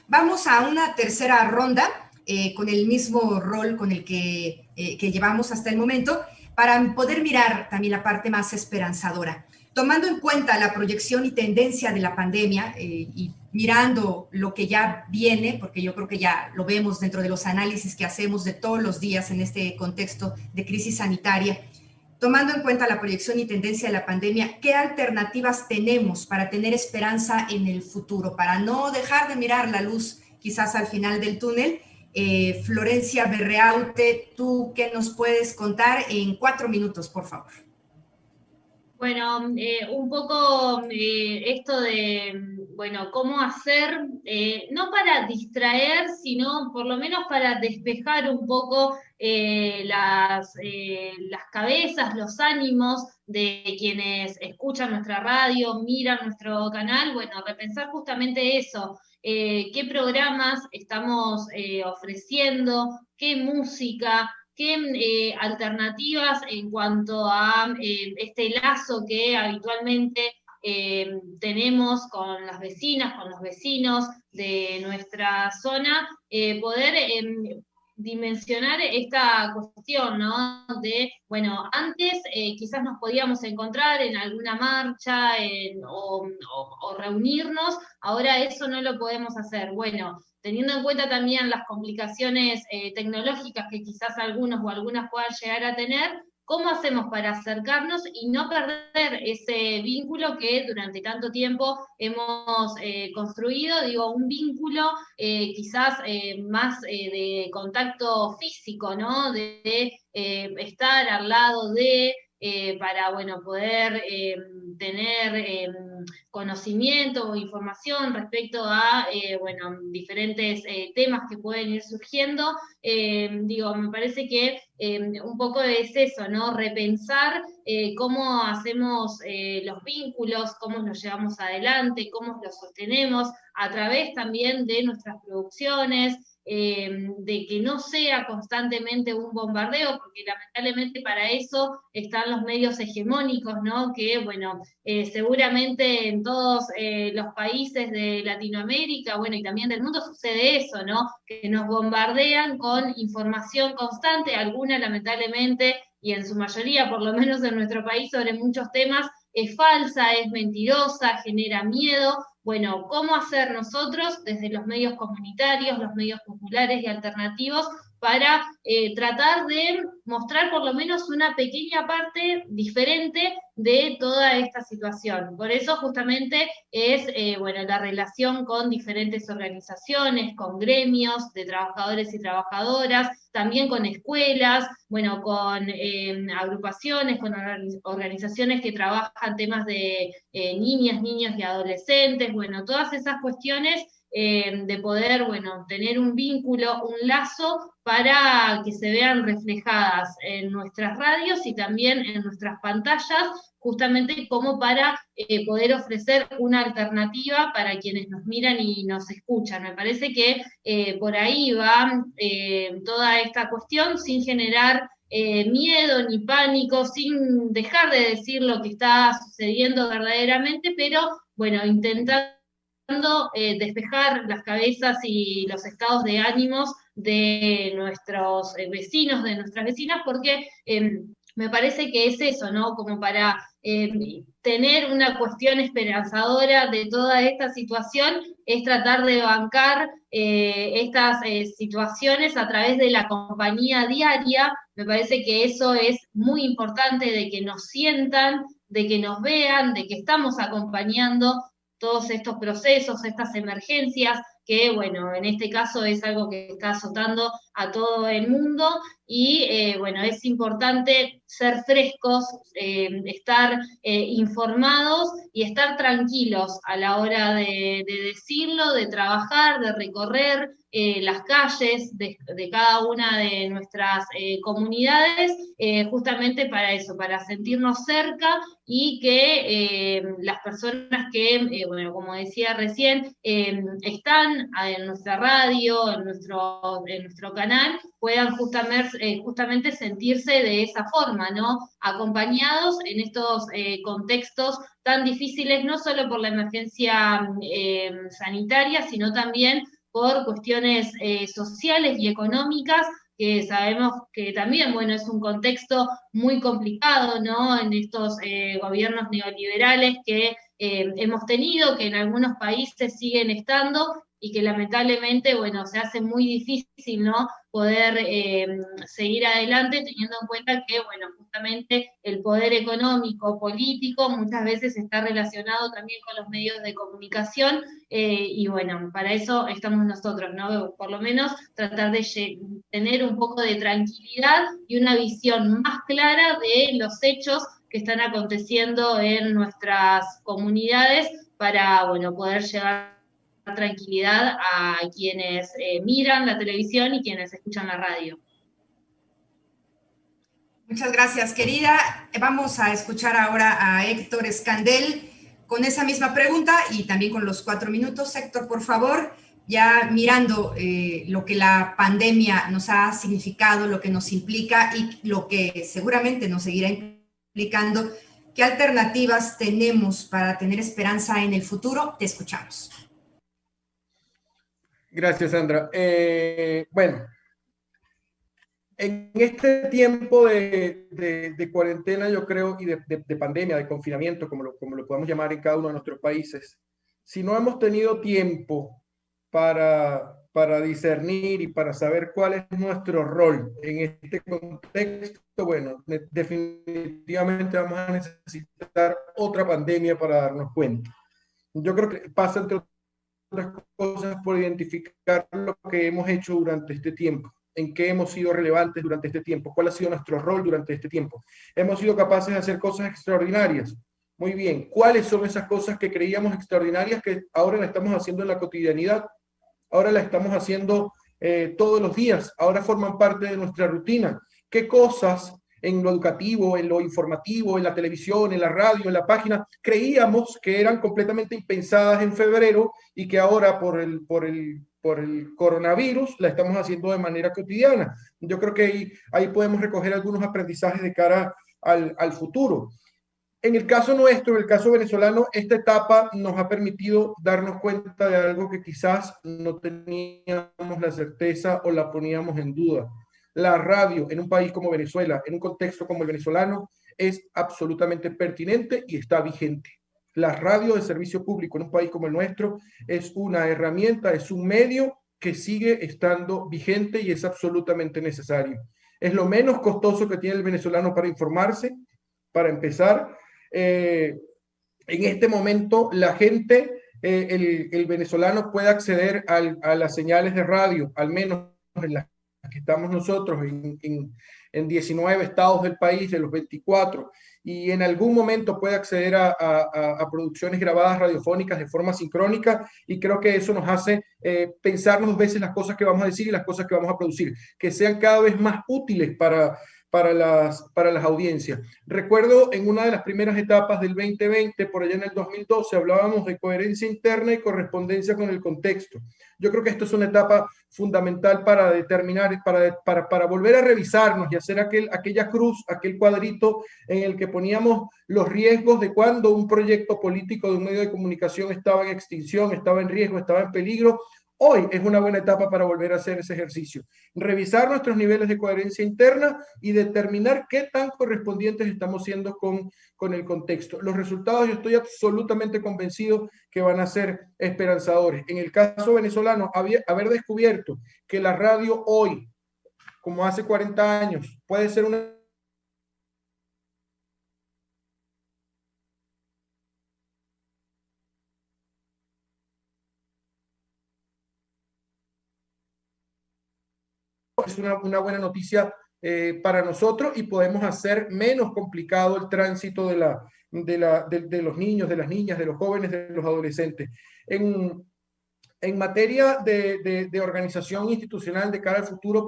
Vamos a una tercera ronda con el mismo rol con el que llevamos hasta el momento, para poder mirar también la parte más esperanzadora. Tomando en cuenta la proyección y tendencia de la pandemia y mirando lo que ya viene, porque yo creo que ya lo vemos dentro de los análisis que hacemos de todos los días en este contexto de crisis sanitaria, tomando en cuenta la proyección y tendencia de la pandemia, ¿qué alternativas tenemos para tener esperanza en el futuro, para no dejar de mirar la luz quizás al final del túnel? Florencia Berreaute, ¿tú qué nos puedes contar en 4 minutos, por favor? Bueno, un poco esto de, bueno, cómo hacer, no para distraer, sino por lo menos para despejar un poco las cabezas, los ánimos de quienes escuchan nuestra radio, miran nuestro canal, bueno, repensar justamente eso. ¿Qué programas estamos ofreciendo? ¿Qué música? ¿Qué alternativas en cuanto a este lazo que habitualmente tenemos con las vecinas, con los vecinos de nuestra zona, poder dimensionar esta cuestión, ¿no? De, bueno, antes quizás nos podíamos encontrar en alguna marcha o reunirnos, ahora eso no lo podemos hacer. Bueno, teniendo en cuenta también las complicaciones tecnológicas que quizás algunos o algunas puedan llegar a tener, ¿cómo hacemos para acercarnos y no perder ese vínculo que durante tanto tiempo hemos construido? Digo, un vínculo quizás más de contacto físico, ¿no? De estar al lado de... para, bueno, poder tener conocimiento o información respecto a, bueno, diferentes temas que pueden ir surgiendo. Digo, me parece que un poco es eso, ¿no? Repensar cómo hacemos los vínculos, cómo los llevamos adelante, cómo los sostenemos a través también de nuestras producciones, de que no sea constantemente un bombardeo, porque lamentablemente para eso están los medios hegemónicos, ¿no? Que, bueno, seguramente en todos los países de Latinoamérica, bueno, y también del mundo sucede eso, ¿no? Que nos bombardean con información constante, alguna lamentablemente, y en su mayoría, por lo menos en nuestro país, sobre muchos temas, es falsa, es mentirosa, genera miedo. Bueno, ¿cómo hacer nosotros desde los medios comunitarios, los medios populares y alternativos para tratar de mostrar por lo menos una pequeña parte diferente de toda esta situación? Por eso justamente es bueno, la relación con diferentes organizaciones, con gremios de trabajadores y trabajadoras, también con escuelas, bueno, con agrupaciones, con organizaciones que trabajan temas de niñas, niños y adolescentes, bueno, todas esas cuestiones de poder, bueno, tener un vínculo, un lazo para que se vean reflejadas en nuestras radios y también en nuestras pantallas, justamente como para poder ofrecer una alternativa para quienes nos miran y nos escuchan. Me parece que por ahí va toda esta cuestión, sin generar miedo ni pánico, sin dejar de decir lo que está sucediendo verdaderamente, pero bueno, intentando despejar las cabezas y los estados de ánimos de nuestros vecinos, de nuestras vecinas, porque me parece que es eso, ¿no? Como para tener una cuestión esperanzadora de toda esta situación, es tratar de bancar estas situaciones a través de la compañía diaria. Me parece que eso es muy importante, de que nos sientan, de que nos vean, de que estamos acompañando todos estos procesos, estas emergencias, que bueno, en este caso es algo que está azotando a todo el mundo, y bueno, es importante ser frescos, estar informados y estar tranquilos a la hora de decirlo, de trabajar, de recorrer las calles de cada una de nuestras comunidades, justamente para eso, para sentirnos cerca y que las personas que, bueno, como decía recién, están en nuestra radio, en nuestro canal, puedan justamente sentirse de esa forma, ¿no? Acompañados en estos contextos tan difíciles, no solo por la emergencia sanitaria, sino también por cuestiones sociales y económicas, que sabemos que también, bueno, es un contexto muy complicado, ¿no? En estos gobiernos neoliberales que hemos tenido, que en algunos países siguen estando, y que lamentablemente, bueno, se hace muy difícil, ¿no? Poder seguir adelante, teniendo en cuenta que, bueno, justamente el poder económico, político, muchas veces está relacionado también con los medios de comunicación, y bueno, para eso estamos nosotros, ¿no? Por lo menos tratar de tener un poco de tranquilidad y una visión más clara de los hechos que están aconteciendo en nuestras comunidades, para, bueno, poder llevar tranquilidad a quienes miran la televisión y quienes escuchan la radio. Muchas gracias, querida. Vamos a escuchar ahora a Héctor Escandel con esa misma pregunta y también con los 4 minutos. Héctor, por favor, ya mirando lo que la pandemia nos ha significado, lo que nos implica y lo que seguramente nos seguirá implicando, ¿qué alternativas tenemos para tener esperanza en el futuro? Te escuchamos. Gracias, Sandra. Bueno, en este tiempo de cuarentena, yo creo, y de pandemia, de confinamiento, como lo podemos llamar en cada uno de nuestros países, si no hemos tenido tiempo para discernir y para saber cuál es nuestro rol en este contexto, bueno, definitivamente vamos a necesitar otra pandemia para darnos cuenta. Yo creo que pasa entre otras cosas por identificar lo que hemos hecho durante este tiempo, en qué hemos sido relevantes durante este tiempo, cuál ha sido nuestro rol durante este tiempo. Hemos sido capaces de hacer cosas extraordinarias. Muy bien, ¿cuáles son esas cosas que creíamos extraordinarias que ahora las estamos haciendo en la cotidianidad? Ahora las estamos haciendo todos los días, ahora forman parte de nuestra rutina. ¿Qué cosas en lo educativo, en lo informativo, en la televisión, en la radio, en la página, creíamos que eran completamente impensadas en febrero y que ahora por el coronavirus la estamos haciendo de manera cotidiana? Yo creo que ahí podemos recoger algunos aprendizajes de cara al futuro. En el caso nuestro, en el caso venezolano, esta etapa nos ha permitido darnos cuenta de algo que quizás no teníamos la certeza o la poníamos en duda. La radio en un país como Venezuela, en un contexto como el venezolano, es absolutamente pertinente y está vigente. La radio de servicio público en un país como el nuestro es una herramienta, es un medio que sigue estando vigente y es absolutamente necesario. Es lo menos costoso que tiene el venezolano para informarse. Para empezar, en este momento la gente, el venezolano puede acceder a las señales de radio, al menos en las que estamos nosotros, en 19 estados del país, de los 24, y en algún momento puede acceder a producciones grabadas radiofónicas de forma sincrónica, y creo que eso nos hace pensar 2 veces las cosas que vamos a decir y las cosas que vamos a producir, que sean cada vez más útiles para para las audiencias. Recuerdo en una de las primeras etapas del 2020, por allá en el 2012, hablábamos de coherencia interna y correspondencia con el contexto. Yo creo que esto es una etapa fundamental para determinar, para volver a revisarnos y hacer aquella cruz, aquel cuadrito en el que poníamos los riesgos de cuando un proyecto político de un medio de comunicación estaba en extinción, estaba en riesgo, estaba en peligro. Hoy es una buena etapa para volver a hacer ese ejercicio. Revisar nuestros niveles de coherencia interna y determinar qué tan correspondientes estamos siendo con el contexto. Los resultados yo estoy absolutamente convencido que van a ser esperanzadores. En el caso venezolano, haber descubierto que la radio hoy, como hace 40 años, puede ser una es una buena noticia para nosotros y podemos hacer menos complicado el tránsito de los niños, de las niñas, de los jóvenes, de los adolescentes. En materia de organización institucional de cara al futuro,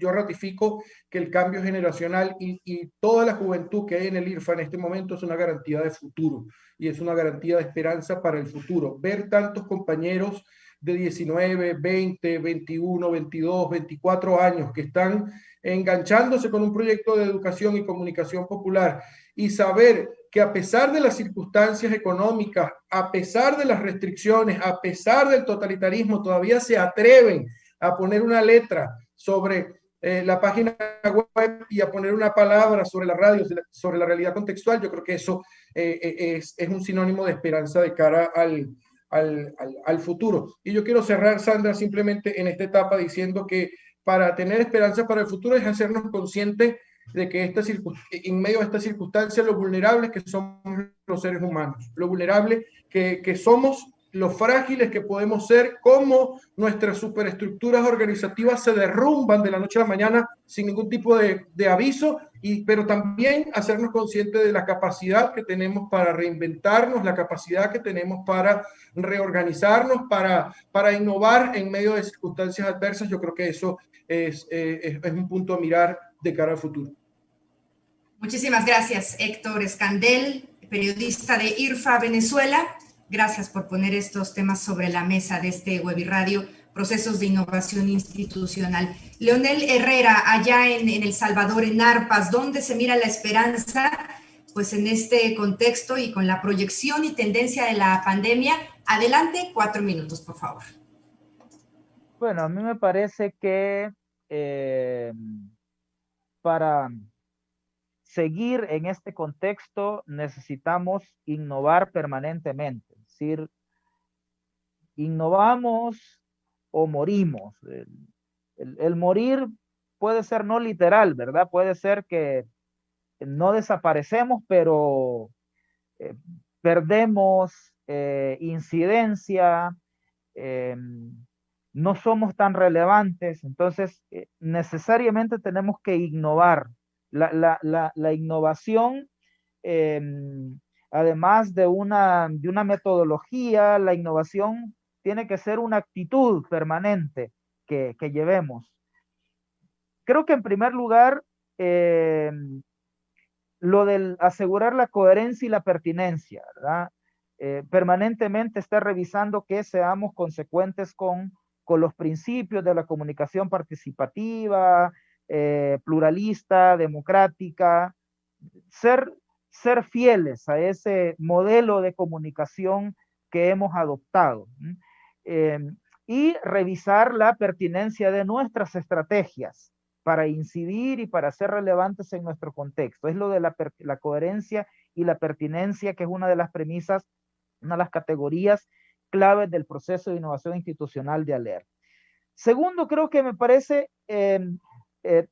yo ratifico que el cambio generacional y toda la juventud que hay en el IRFA en este momento es una garantía de futuro y es una garantía de esperanza para el futuro. Ver tantos compañeros de 19, 20, 21, 22, 24 años que están enganchándose con un proyecto de educación y comunicación popular y saber que a pesar de las circunstancias económicas, a pesar de las restricciones, a pesar del totalitarismo, todavía se atreven a poner una letra sobre la página web y a poner una palabra sobre la radio, sobre la realidad contextual. Yo creo que eso es un sinónimo de esperanza de cara al futuro. Y yo quiero cerrar, Sandra, simplemente en esta etapa diciendo que para tener esperanza para el futuro es hacernos conscientes de que en medio de estas circunstancias lo vulnerables que somos los seres humanos, lo vulnerables que somos, lo frágiles que podemos ser, cómo nuestras superestructuras organizativas se derrumban de la noche a la mañana sin ningún tipo de aviso, pero también hacernos conscientes de la capacidad que tenemos para reinventarnos, la capacidad que tenemos para reorganizarnos, para innovar en medio de circunstancias adversas. Yo creo que eso es un punto a mirar de cara al futuro. Muchísimas gracias, Héctor Escandel, periodista de IRFA Venezuela. Gracias por poner estos temas sobre la mesa de este Webiradio, Procesos de Innovación Institucional. Leonel Herrera, allá en El Salvador, en Arpas, ¿dónde se mira la esperanza? Pues en este contexto y con la proyección y tendencia de la pandemia. Adelante, 4 minutos, por favor. Bueno, a mí me parece que para seguir en este contexto necesitamos innovar permanentemente. Es decir, innovamos o morimos. El morir puede ser no literal, ¿verdad? Puede ser que no desaparecemos, pero perdemos incidencia, no somos tan relevantes. Entonces necesariamente tenemos que innovar. La innovación, además de una metodología, la innovación tiene que ser una actitud permanente que llevemos. Creo que en primer lugar, lo del asegurar la coherencia y la pertinencia, ¿verdad? Permanentemente estar revisando que seamos consecuentes con los principios de la comunicación participativa, pluralista, democrática, ser fieles a ese modelo de comunicación que hemos adoptado, y revisar la pertinencia de nuestras estrategias para incidir y para ser relevantes en nuestro contexto. Es lo de la coherencia y la pertinencia, que es una de las premisas, una de las categorías claves del proceso de innovación institucional de ALER. Segundo, creo que me parece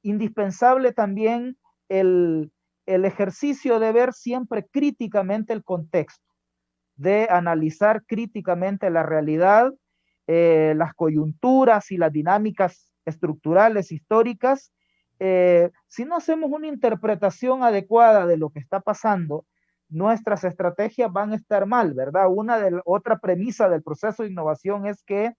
indispensable también el ejercicio de ver siempre críticamente el contexto, de analizar críticamente la realidad, las coyunturas y las dinámicas estructurales históricas. Si no hacemos una interpretación adecuada de lo que está pasando, nuestras estrategias van a estar mal, ¿verdad? Otra premisa del proceso de innovación es que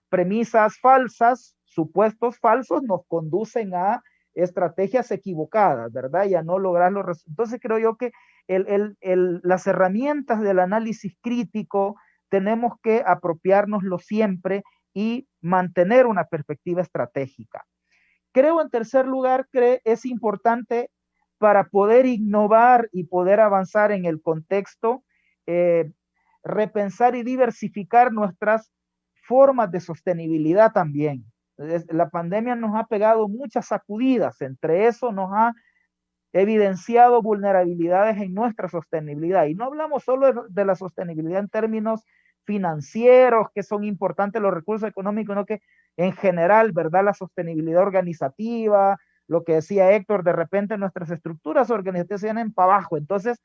premisas falsas supuestos falsos nos conducen a estrategias equivocadas, ¿verdad? Y a no lograr los resultados. Entonces creo yo que las herramientas del análisis crítico tenemos que apropiárnoslo siempre y mantener una perspectiva estratégica. Creo, en tercer lugar, que es importante para poder innovar y poder avanzar en el contexto, repensar y diversificar nuestras formas de sostenibilidad también. La pandemia nos ha pegado muchas sacudidas, entre eso nos ha evidenciado vulnerabilidades en nuestra sostenibilidad. Y no hablamos solo de la sostenibilidad en términos financieros, que son importantes los recursos económicos, sino que en general, ¿verdad? La sostenibilidad organizativa, lo que decía Héctor, de repente nuestras estructuras organizativas se vienen para abajo. Entonces,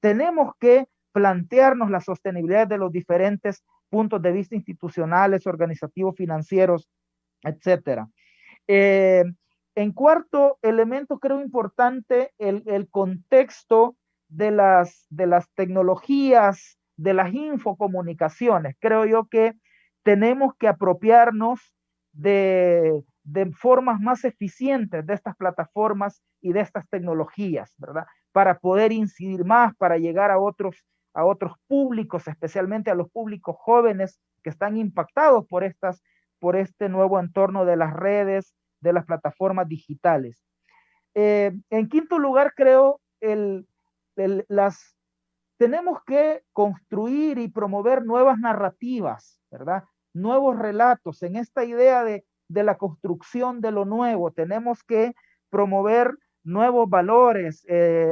tenemos que plantearnos la sostenibilidad de los diferentes puntos de vista institucionales, organizativos, financieros, etcétera. En cuarto elemento, creo importante el contexto de las tecnologías, de las infocomunicaciones. Creo yo que tenemos que apropiarnos de formas más eficientes de estas plataformas y de estas tecnologías, ¿verdad? Para poder incidir más, para llegar a otros públicos, especialmente a los públicos jóvenes que están impactados por este nuevo entorno de las redes, de las plataformas digitales. En quinto lugar, creo, tenemos que construir y promover nuevas narrativas, ¿verdad? Nuevos relatos. En esta idea de la construcción de lo nuevo, tenemos que promover nuevos valores,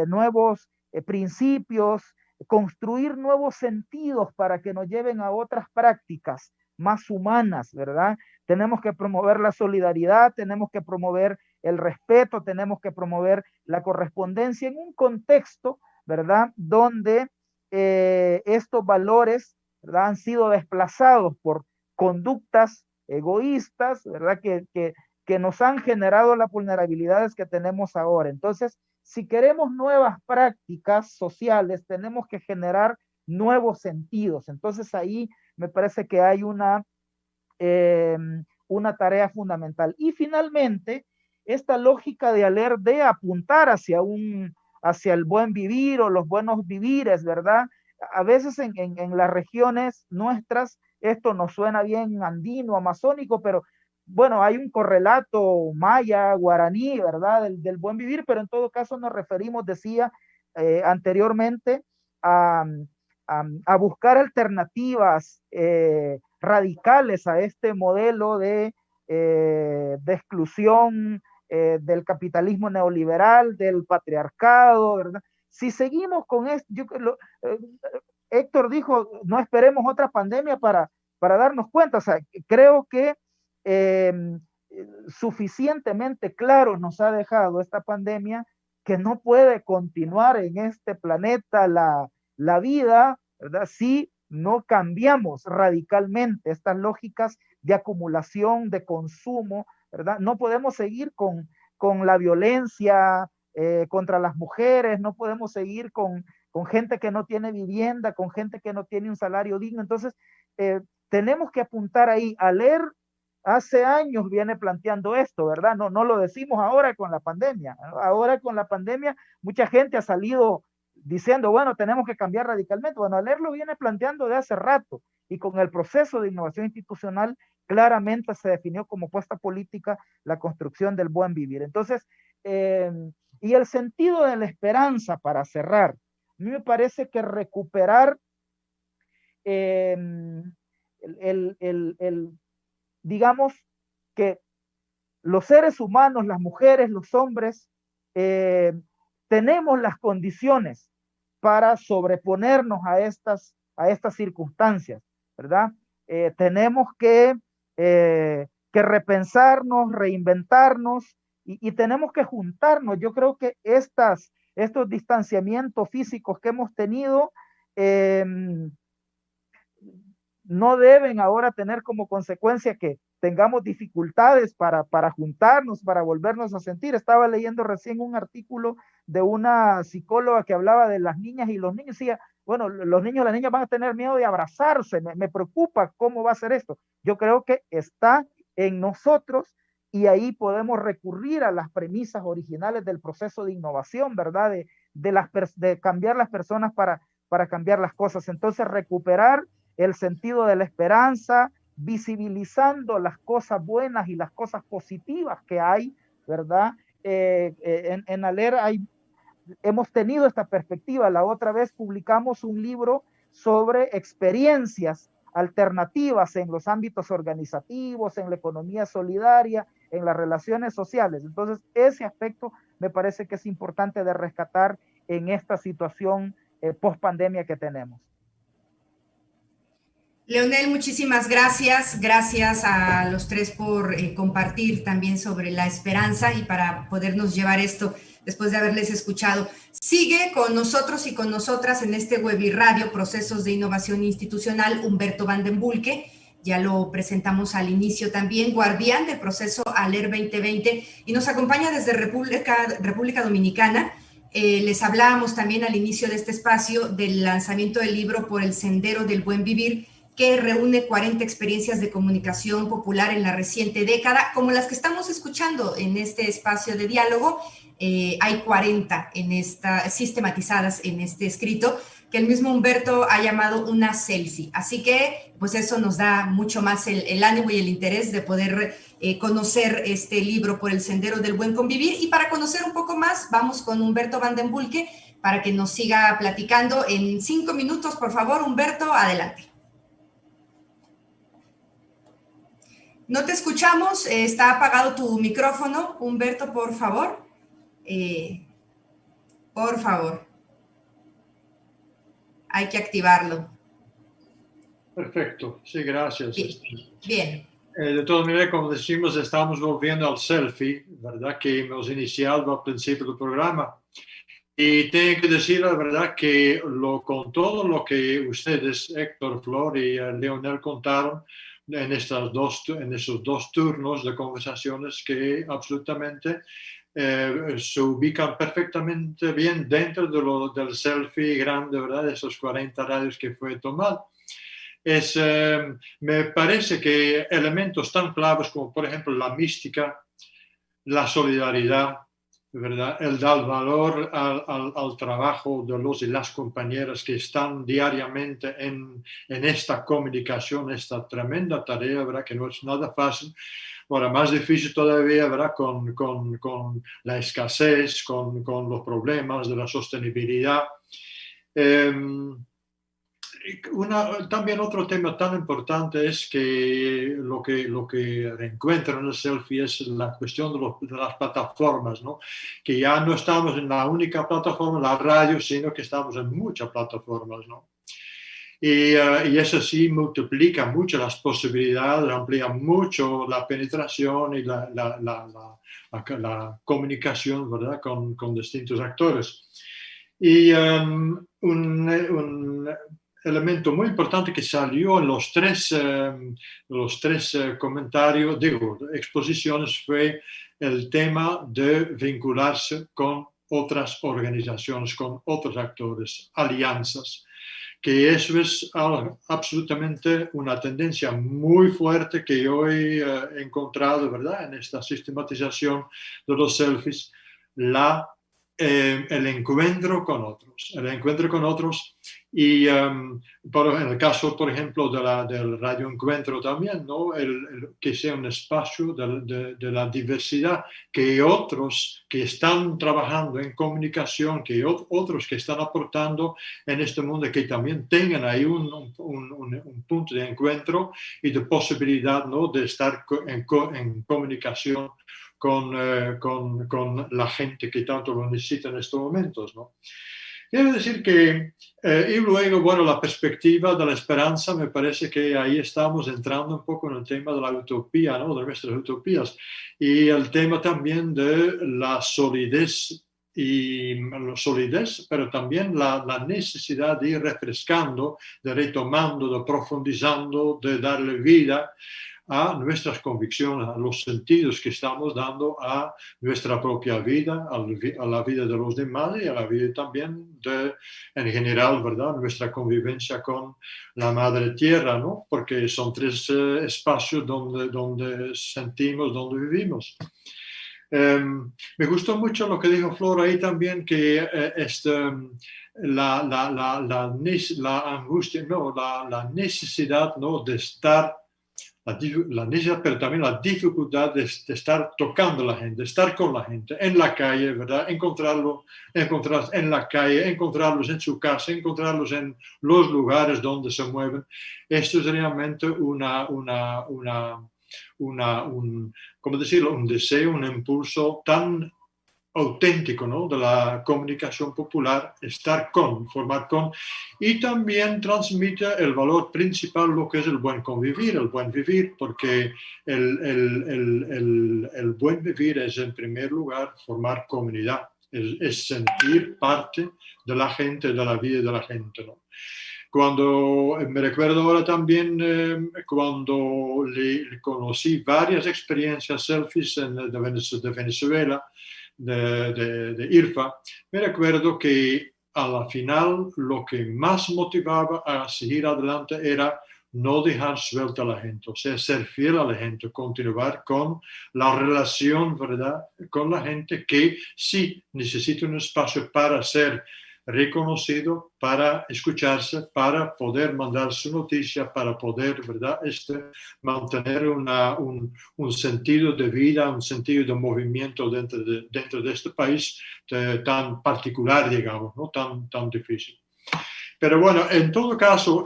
nuevos principios, construir nuevos sentidos para que nos lleven a otras prácticas más humanas, ¿verdad? Tenemos que promover la solidaridad, tenemos que promover el respeto, tenemos que promover la correspondencia en un contexto, ¿verdad? Donde estos valores, ¿verdad? Han sido desplazados por conductas egoístas, ¿verdad? Que nos han generado las vulnerabilidades que tenemos ahora. Entonces, si queremos nuevas prácticas sociales, tenemos que generar nuevos sentidos. Entonces, ahí me parece que hay una tarea fundamental. Y finalmente, esta lógica de apuntar hacia el buen vivir o los buenos vivires, ¿verdad? A veces en las regiones nuestras, esto nos suena bien andino, amazónico, pero bueno, hay un correlato maya, guaraní, ¿verdad? Del buen vivir, pero en todo caso nos referimos, decía anteriormente, a buscar alternativas radicales a este modelo de exclusión del capitalismo neoliberal, del patriarcado, ¿verdad? Si seguimos con esto, Héctor dijo, no esperemos otra pandemia para darnos cuenta. O sea, creo que suficientemente claro nos ha dejado esta pandemia que no puede continuar en este planeta la vida, ¿verdad? Si no cambiamos radicalmente estas lógicas de acumulación, de consumo, ¿verdad? No podemos seguir con la violencia contra las mujeres, no podemos seguir con gente que no tiene vivienda, con gente que no tiene un salario digno. Entonces, tenemos que apuntar ahí. Aler hace años viene planteando esto, ¿verdad? No lo decimos ahora con la pandemia. Ahora con la pandemia mucha gente ha salido diciendo, bueno, tenemos que cambiar radicalmente. Bueno, Aler lo viene planteando de hace rato y con el proceso de innovación institucional claramente se definió como puesta política la construcción del buen vivir. Entonces, y el sentido de la esperanza, para cerrar, a mí me parece que recuperar digamos que los seres humanos, las mujeres, los hombres, tenemos las condiciones para sobreponernos a estas circunstancias, ¿verdad? Tenemos que repensarnos, reinventarnos y tenemos que juntarnos. Yo creo que estos distanciamientos físicos que hemos tenido no deben ahora tener como consecuencia que tengamos dificultades para juntarnos, para volvernos a sentir. Estaba leyendo recién un artículo de una psicóloga que hablaba de las niñas y los niños. Decía, bueno, los niños y las niñas van a tener miedo de abrazarse. Me preocupa cómo va a ser esto. Yo creo que está en nosotros, y ahí podemos recurrir a las premisas originales del proceso de innovación, ¿verdad? De cambiar las personas para cambiar las cosas. Entonces, recuperar el sentido de la esperanza, visibilizando las cosas buenas y las cosas positivas que hay, ¿verdad? En ALER hemos tenido esta perspectiva. La otra vez publicamos un libro sobre experiencias alternativas en los ámbitos organizativos, en la economía solidaria, en las relaciones sociales. Entonces, ese aspecto me parece que es importante de rescatar en esta situación post pandemia que tenemos. Leonel, muchísimas gracias. Gracias a los tres por compartir también sobre la esperanza y para podernos llevar esto después de haberles escuchado. Sigue con nosotros y con nosotras en este webirradio Procesos de Innovación Institucional Humberto Van den Bulcke. Ya lo presentamos al inicio también, guardián del proceso ALER 2020, y nos acompaña desde República Dominicana. Les hablábamos también al inicio de este espacio del lanzamiento del libro Por el Sendero del Buen Vivir, que reúne 40 experiencias de comunicación popular en la reciente década, como las que estamos escuchando en este espacio de diálogo. Hay 40 sistematizadas en este escrito, que el mismo Humberto ha llamado una selfie. Así que, pues eso nos da mucho más el ánimo y el interés de poder conocer este libro Por el Sendero del Buen Convivir. Y para conocer un poco más, vamos con Humberto Van den Bulcke para que nos siga platicando en 5 minutos. Por favor, Humberto, adelante. No te escuchamos, está apagado tu micrófono, Humberto, por favor. Por favor. Hay que activarlo. Perfecto, sí, gracias. Bien. De todas maneras, como decimos, estamos volviendo al selfie, ¿verdad? Que hemos iniciado al principio del programa. Y tengo que decir la verdad que con todo lo que ustedes, Héctor, Flor y Leonel contaron, en esos dos turnos de conversaciones que absolutamente se ubican perfectamente bien dentro del selfie grande, ¿verdad? De esos 40 radios que fue tomado. Me parece que elementos tan claves como, por ejemplo, la mística, la solidaridad, ¿verdad? El dar valor al trabajo de los y las compañeras que están diariamente en esta comunicación, esta tremenda tarea, ¿verdad? Que no es nada fácil. Ahora, más difícil todavía, ¿verdad? Con la escasez, con los problemas de la sostenibilidad. También otro tema tan importante es que lo que reencuentra en el selfie es la cuestión de las plataformas, ¿no? Que ya no estamos en la única plataforma, la radio, sino que estamos en muchas plataformas, ¿no? Y eso sí multiplica mucho las posibilidades, amplía mucho la penetración y la comunicación, ¿verdad? Con distintos actores. Y un elemento muy importante que salió en los tres comentarios, exposiciones, fue el tema de vincularse con otras organizaciones, con otros actores, alianzas, que eso es absolutamente una tendencia muy fuerte que hoy he encontrado, ¿verdad? En esta sistematización de los selfies, el encuentro con otros, y en el caso, por ejemplo, del Radio Encuentro también, ¿no? Que sea un espacio de la diversidad, que otros que están trabajando en comunicación, que otros que están aportando en este mundo, que también tengan ahí un punto de encuentro y de posibilidad, ¿no? De estar en comunicación con la gente que tanto lo necesita en estos momentos, ¿no? Quiero decir que, y luego, bueno, la perspectiva de la esperanza, me parece que ahí estamos entrando un poco en el tema de la utopía, ¿no? De nuestras utopías, y el tema también de la solidez, pero también la necesidad de ir refrescando, de retomando, de profundizando, de darle vida a nuestras convicciones, a los sentidos que estamos dando a nuestra propia vida, a la vida de los demás y a la vida también en general, ¿verdad? Nuestra convivencia con la madre tierra, ¿no? Porque son tres espacios donde sentimos, donde vivimos. Me gustó mucho lo que dijo Flor ahí también, que la angustia, no, la necesidad, ¿no? De estar, la necesidad, pero también la dificultad de estar tocando a la gente, de estar con la gente, en la calle, ¿verdad? Encontrarlos en la calle, encontrarlos en su casa, encontrarlos en los lugares donde se mueven. Esto es realmente ¿cómo decirlo? Un deseo, un impulso tan auténtico, ¿no? De la comunicación popular, formar con, y también transmite el valor principal, lo que es el buen convivir, el buen vivir, porque el buen vivir es, en primer lugar, formar comunidad, es sentir parte de la gente, de la vida de la gente, ¿no? Cuando me recuerdo ahora también cuando le conocí varias experiencias selfies de Venezuela, de IRFA, me recuerdo que a la final lo que más motivaba a seguir adelante era no dejar suelta a la gente, o sea, ser fiel a la gente, continuar con la relación, ¿verdad?, con la gente que sí necesita un espacio para ser reconocido, para escucharse, para poder mandar su noticia, para poder, ¿verdad?, mantener un sentido de vida, un sentido de movimiento dentro de este país tan particular, digamos, ¿no? Tan difícil. Pero bueno, en todo caso,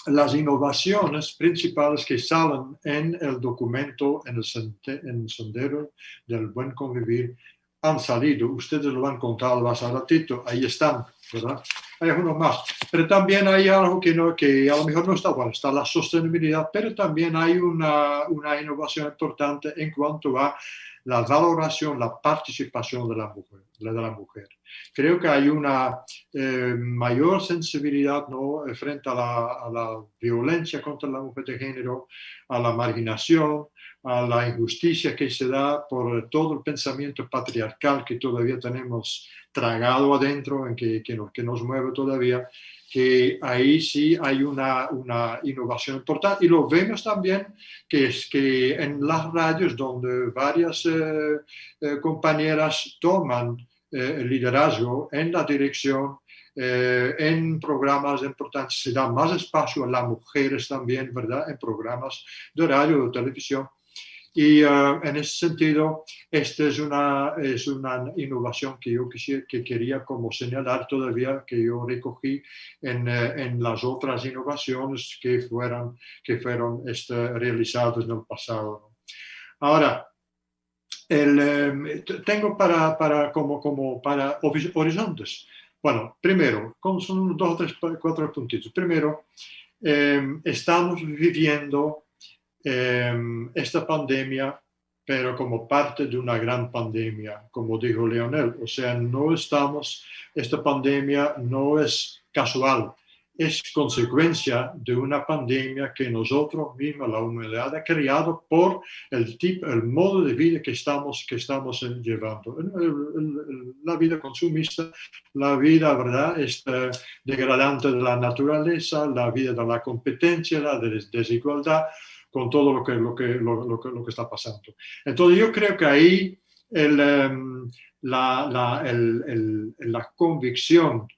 las innovaciones principales que salen en el documento, en el sendero del buen convivir, han salido, ustedes lo han contado hace ratito, ahí están, ¿verdad? Hay uno más, pero también hay algo que a lo mejor no está bueno, está la sostenibilidad, pero también hay una innovación importante en cuanto a la valoración, la participación de la mujer. Creo que hay una mayor sensibilidad, ¿no?, frente a la violencia contra la mujer de género, a la marginación, a la injusticia que se da por todo el pensamiento patriarcal que todavía tenemos tragado adentro, que nos mueve todavía, que ahí sí hay una innovación importante. Y lo vemos también que es que en las radios donde varias compañeras toman liderazgo en la dirección, en programas importantes, se da más espacio a las mujeres también, ¿verdad?, en programas de radio o de televisión. Y en ese sentido, esta es una innovación que yo quería como señalar todavía, que yo recogí en las otras innovaciones que fueron realizadas en el pasado, ¿no? Ahora, tengo para horizontes. Bueno, primero, son 2, 3, 4 puntitos. Primero, estamos viviendo esta pandemia, pero como parte de una gran pandemia, como dijo Leonel. O sea, esta pandemia no es casual, es consecuencia de una pandemia que nosotros mismos, la humanidad, ha creado por el modo de vida que estamos llevando. La vida consumista, la vida, ¿verdad?, degradante de la naturaleza, la vida de la competencia, la desigualdad, con todo lo que está pasando. Entonces yo creo que ahí la convicción,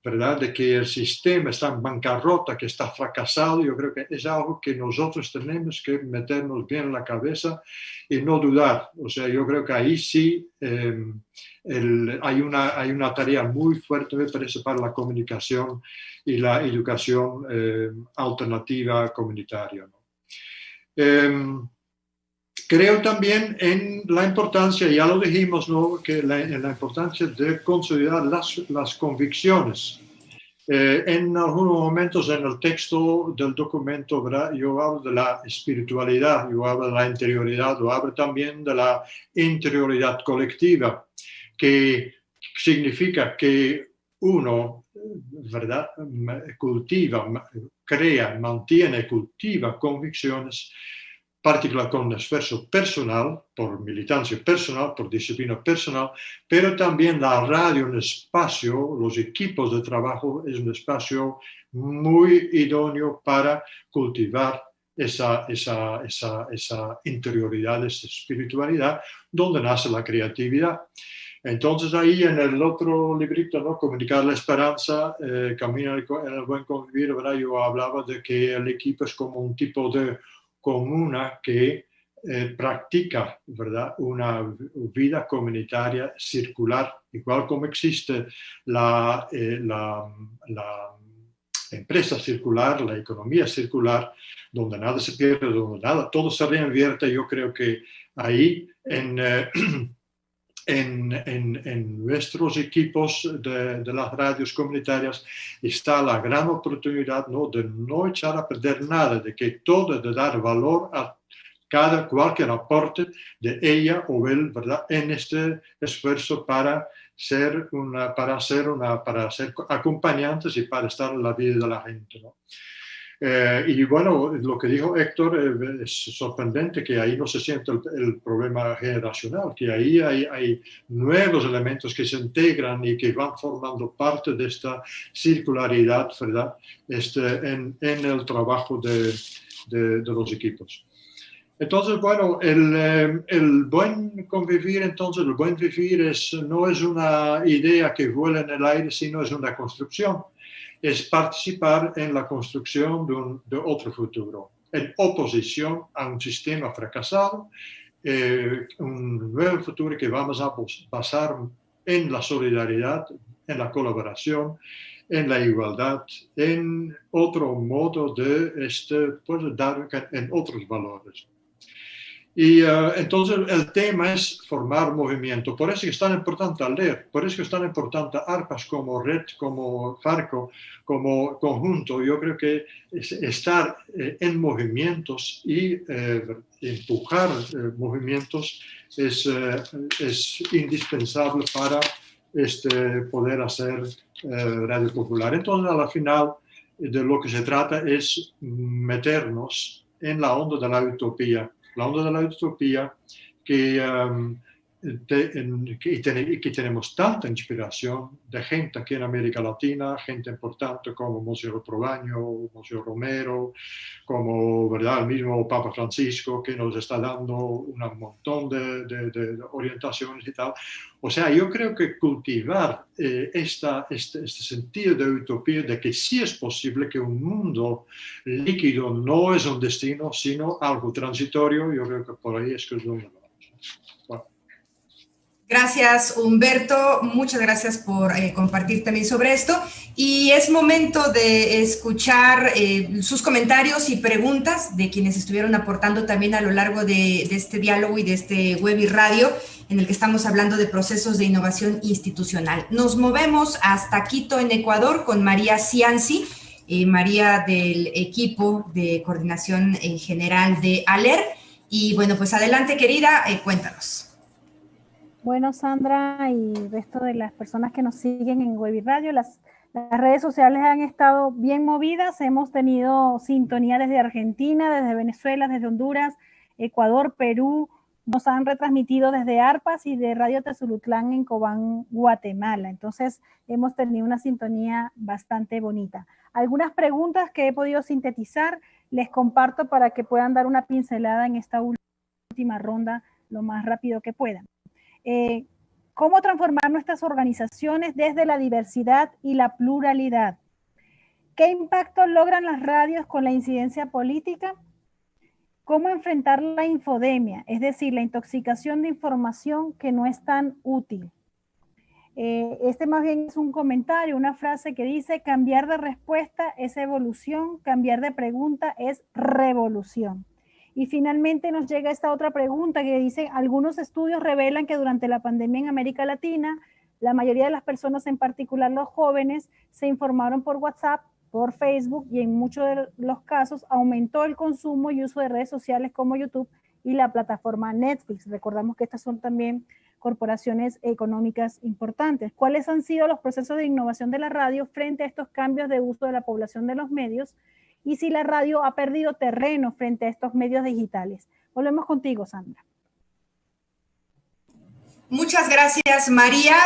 ¿verdad?, de que el sistema está en bancarrota, que está fracasado, yo creo que es algo que nosotros tenemos que meternos bien en la cabeza y no dudar. O sea, yo creo que ahí sí hay una tarea muy fuerte, me parece, para la comunicación y la educación alternativa comunitaria, ¿no? Creo también en la importancia, ya lo dijimos, ¿no?, que en la importancia de consolidar las convicciones. En algunos momentos en el texto del documento, ¿verdad?, yo hablo de la espiritualidad, yo hablo de la interioridad, yo hablo también de la interioridad colectiva, que significa que uno, ¿verdad?, cultiva, crea, mantiene, cultiva convicciones, particular con esfuerzo personal, por militancia personal, por disciplina personal, pero también la radio, un espacio, los equipos de trabajo, es un espacio muy idóneo para cultivar esa interioridad, esa espiritualidad, donde nace la creatividad. Entonces ahí en el otro librito, ¿no?, Comunicar la Esperanza, Camino en el Buen Convivir, ¿verdad?, yo hablaba de que el equipo es como un tipo de comuna que practica, ¿verdad?, una vida comunitaria circular, igual como existe la empresa circular, la economía circular, donde nada se pierde, donde nada, todo se reinvierte. Yo creo que ahí en nuestros equipos de las radios comunitarias está la gran oportunidad, ¿no?, de no echar a perder nada, de que todo, de dar valor a cualquier aporte de ella o él, ¿verdad?, en este esfuerzo para ser acompañantes y para estar en la vida de la gente, ¿no? Y bueno, lo que dijo Héctor es sorprendente, que ahí no se siente el problema generacional, que ahí hay nuevos elementos que se integran y que van formando parte de esta circularidad, ¿verdad?, en el trabajo de los equipos. Entonces, bueno, el buen convivir, entonces, el buen vivir no es una idea que vuela en el aire, sino es una construcción. Es participar en la construcción de otro futuro, en oposición a un sistema fracasado, un nuevo futuro que vamos a basar en la solidaridad, en la colaboración, en la igualdad, en otro modo de dar en otros valores. Y entonces el tema es formar movimiento. Por eso es tan importante leer, por eso es tan importante ARPAS como red, como Farco, como conjunto. Yo creo que estar en movimientos y empujar movimientos es indispensable para poder hacer radio popular. Entonces, al final, de lo que se trata es meternos en la onda de la utopía. La onda de la utopía que tenemos tanta inspiración de gente aquí en América Latina, gente importante como Monseñor Probaño, Monseñor Romero, como, ¿verdad?, el mismo Papa Francisco, que nos está dando un montón de orientaciones y tal. O sea, yo creo que cultivar este sentido de utopía, de que sí es posible que un mundo líquido no es un destino, sino algo transitorio, yo creo que por ahí es que es donde vamos. Bueno. Gracias, Humberto. Muchas gracias por compartir también sobre esto. Y es momento de escuchar sus comentarios y preguntas de quienes estuvieron aportando también a lo largo de este diálogo y de este web y radio en el que estamos hablando de procesos de innovación institucional. Nos movemos hasta Quito, en Ecuador, con María Cianci, María del equipo de coordinación general de ALER. Y bueno, pues adelante, querida, cuéntanos. Bueno, Sandra y el resto de las personas que nos siguen en Web y Radio, las redes sociales han estado bien movidas. Hemos tenido sintonía desde Argentina, desde Venezuela, desde Honduras, Ecuador, Perú. Nos han retransmitido desde ARPAS y de Radio Tezulutlán en Cobán, Guatemala. Entonces, hemos tenido una sintonía bastante bonita. Algunas preguntas que he podido sintetizar les comparto para que puedan dar una pincelada en esta última ronda lo más rápido que puedan. ¿Cómo transformar nuestras organizaciones desde la diversidad y la pluralidad? ¿Qué impacto logran las radios con la incidencia política? ¿Cómo enfrentar la infodemia, es decir, la intoxicación de información que no es tan útil? Este más bien es un comentario, una frase que dice: cambiar de respuesta es evolución, cambiar de pregunta es revolución. Y finalmente nos llega esta otra pregunta que dice: algunos estudios revelan que durante la pandemia en América Latina, la mayoría de las personas, en particular los jóvenes, se informaron por WhatsApp, por Facebook, y en muchos de los casos aumentó el consumo y uso de redes sociales como YouTube y la plataforma Netflix. Recordamos que estas son también corporaciones económicas importantes. ¿Cuáles han sido los procesos de innovación de la radio frente a estos cambios de uso de la población de los medios? Y si la radio ha perdido terreno frente a estos medios digitales. Volvemos contigo, Sandra. Muchas gracias, María.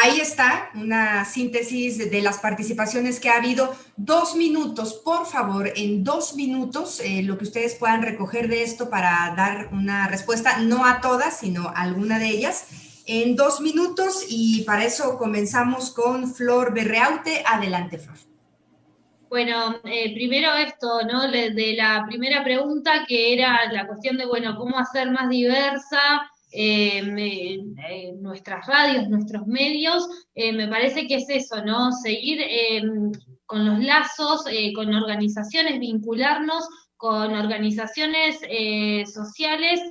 Ahí está una síntesis de las participaciones que ha habido. 2 minutos, por favor, en 2 minutos, lo que ustedes puedan recoger de esto para dar una respuesta, no a todas, sino a alguna de ellas, en 2 minutos, y para eso comenzamos con Flor Berreaute. Adelante, Flor. Bueno, primero esto, ¿no? De la primera pregunta, que era la cuestión de, bueno, cómo hacer más diversa nuestras radios, nuestros medios. Me parece que es eso, ¿no? Seguir con los lazos, con organizaciones, vincularnos con organizaciones sociales,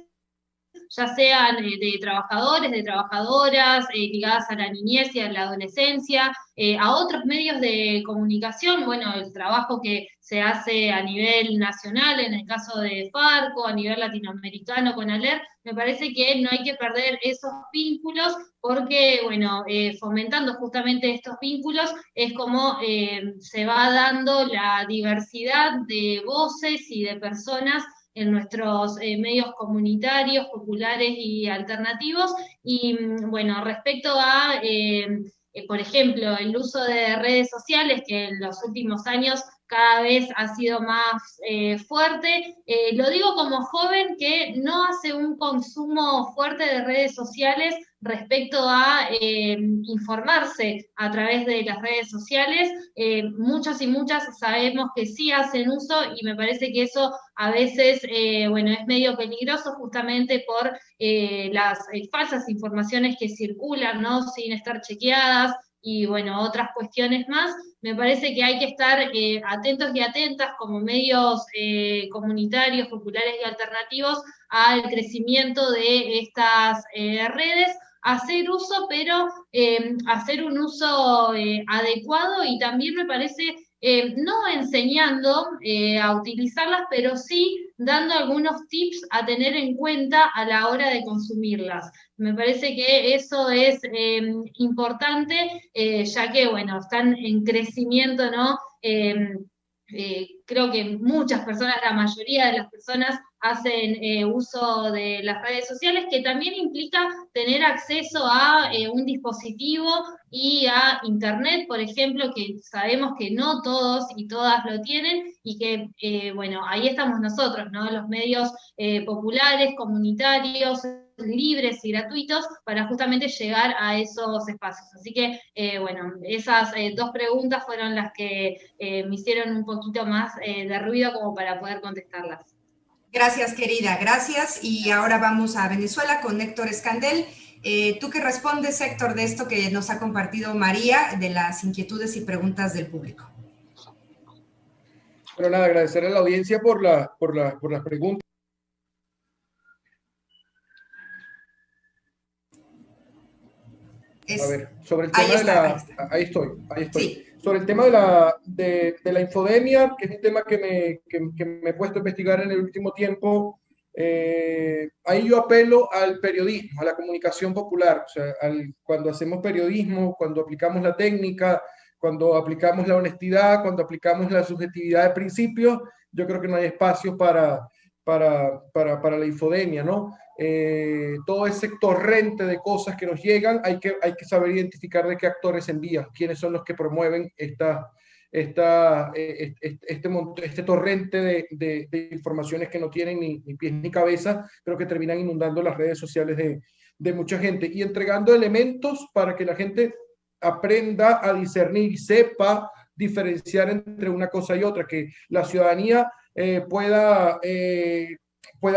ya sean de trabajadores, de trabajadoras, ligadas a la niñez y a la adolescencia, a otros medios de comunicación, bueno, el trabajo que se hace a nivel nacional, en el caso de Farco, a nivel latinoamericano con ALER, me parece que no hay que perder esos vínculos, porque, bueno, fomentando justamente estos vínculos es como se va dando la diversidad de voces y de personas en nuestros medios comunitarios, populares y alternativos. Y bueno, respecto a, por ejemplo, el uso de redes sociales, que en los últimos años cada vez ha sido más fuerte, lo digo como joven que no hace un consumo fuerte de redes sociales respecto a informarse a través de las redes sociales. Muchos y muchas sabemos que sí hacen uso, y me parece que eso a veces, bueno, es medio peligroso justamente por las falsas informaciones que circulan, ¿no? Sin estar chequeadas, y bueno, otras cuestiones más. Me parece que hay que estar atentos y atentas como medios comunitarios, populares y alternativos al crecimiento de estas redes, hacer uso, pero hacer un uso adecuado, y también me parece no enseñando a utilizarlas, pero sí dando algunos tips a tener en cuenta a la hora de consumirlas. Me parece que eso es importante, ya que, bueno, están en crecimiento, ¿no? Creo que muchas personas, la mayoría de las personas, hacen uso de las redes sociales, que también implica tener acceso a un dispositivo y a internet, por ejemplo, que sabemos que no todos y todas lo tienen, y que, bueno, ahí estamos nosotros, ¿no? Los medios populares, comunitarios, libres y gratuitos, para justamente llegar a esos espacios. Así que, bueno, esas 2 preguntas fueron las que me hicieron un poquito más de ruido como para poder contestarlas. Gracias, querida, gracias. Y ahora vamos a Venezuela con Héctor Escandel. ¿Tú qué respondes, Héctor, de esto que nos ha compartido María, de las inquietudes y preguntas del público? Bueno, nada, agradecer a la audiencia por las preguntas. A ver, sobre el tema de la... Ahí estoy. Sí. Sobre el tema de la infodemia, que es un tema que me he puesto a investigar en el último tiempo, ahí yo apelo al periodismo, a la comunicación popular. O sea, cuando hacemos periodismo, cuando aplicamos la técnica, cuando aplicamos la honestidad, cuando aplicamos la subjetividad de principios, yo creo que no hay espacio para la infodemia, ¿no? Todo ese torrente de cosas que nos llegan, hay que saber identificar de qué actores envían, quiénes son los que promueven este torrente de informaciones que no tienen ni pies ni cabeza, pero que terminan inundando las redes sociales de mucha gente, y entregando elementos para que la gente aprenda a discernir y sepa diferenciar entre una cosa y otra, que la ciudadanía pueda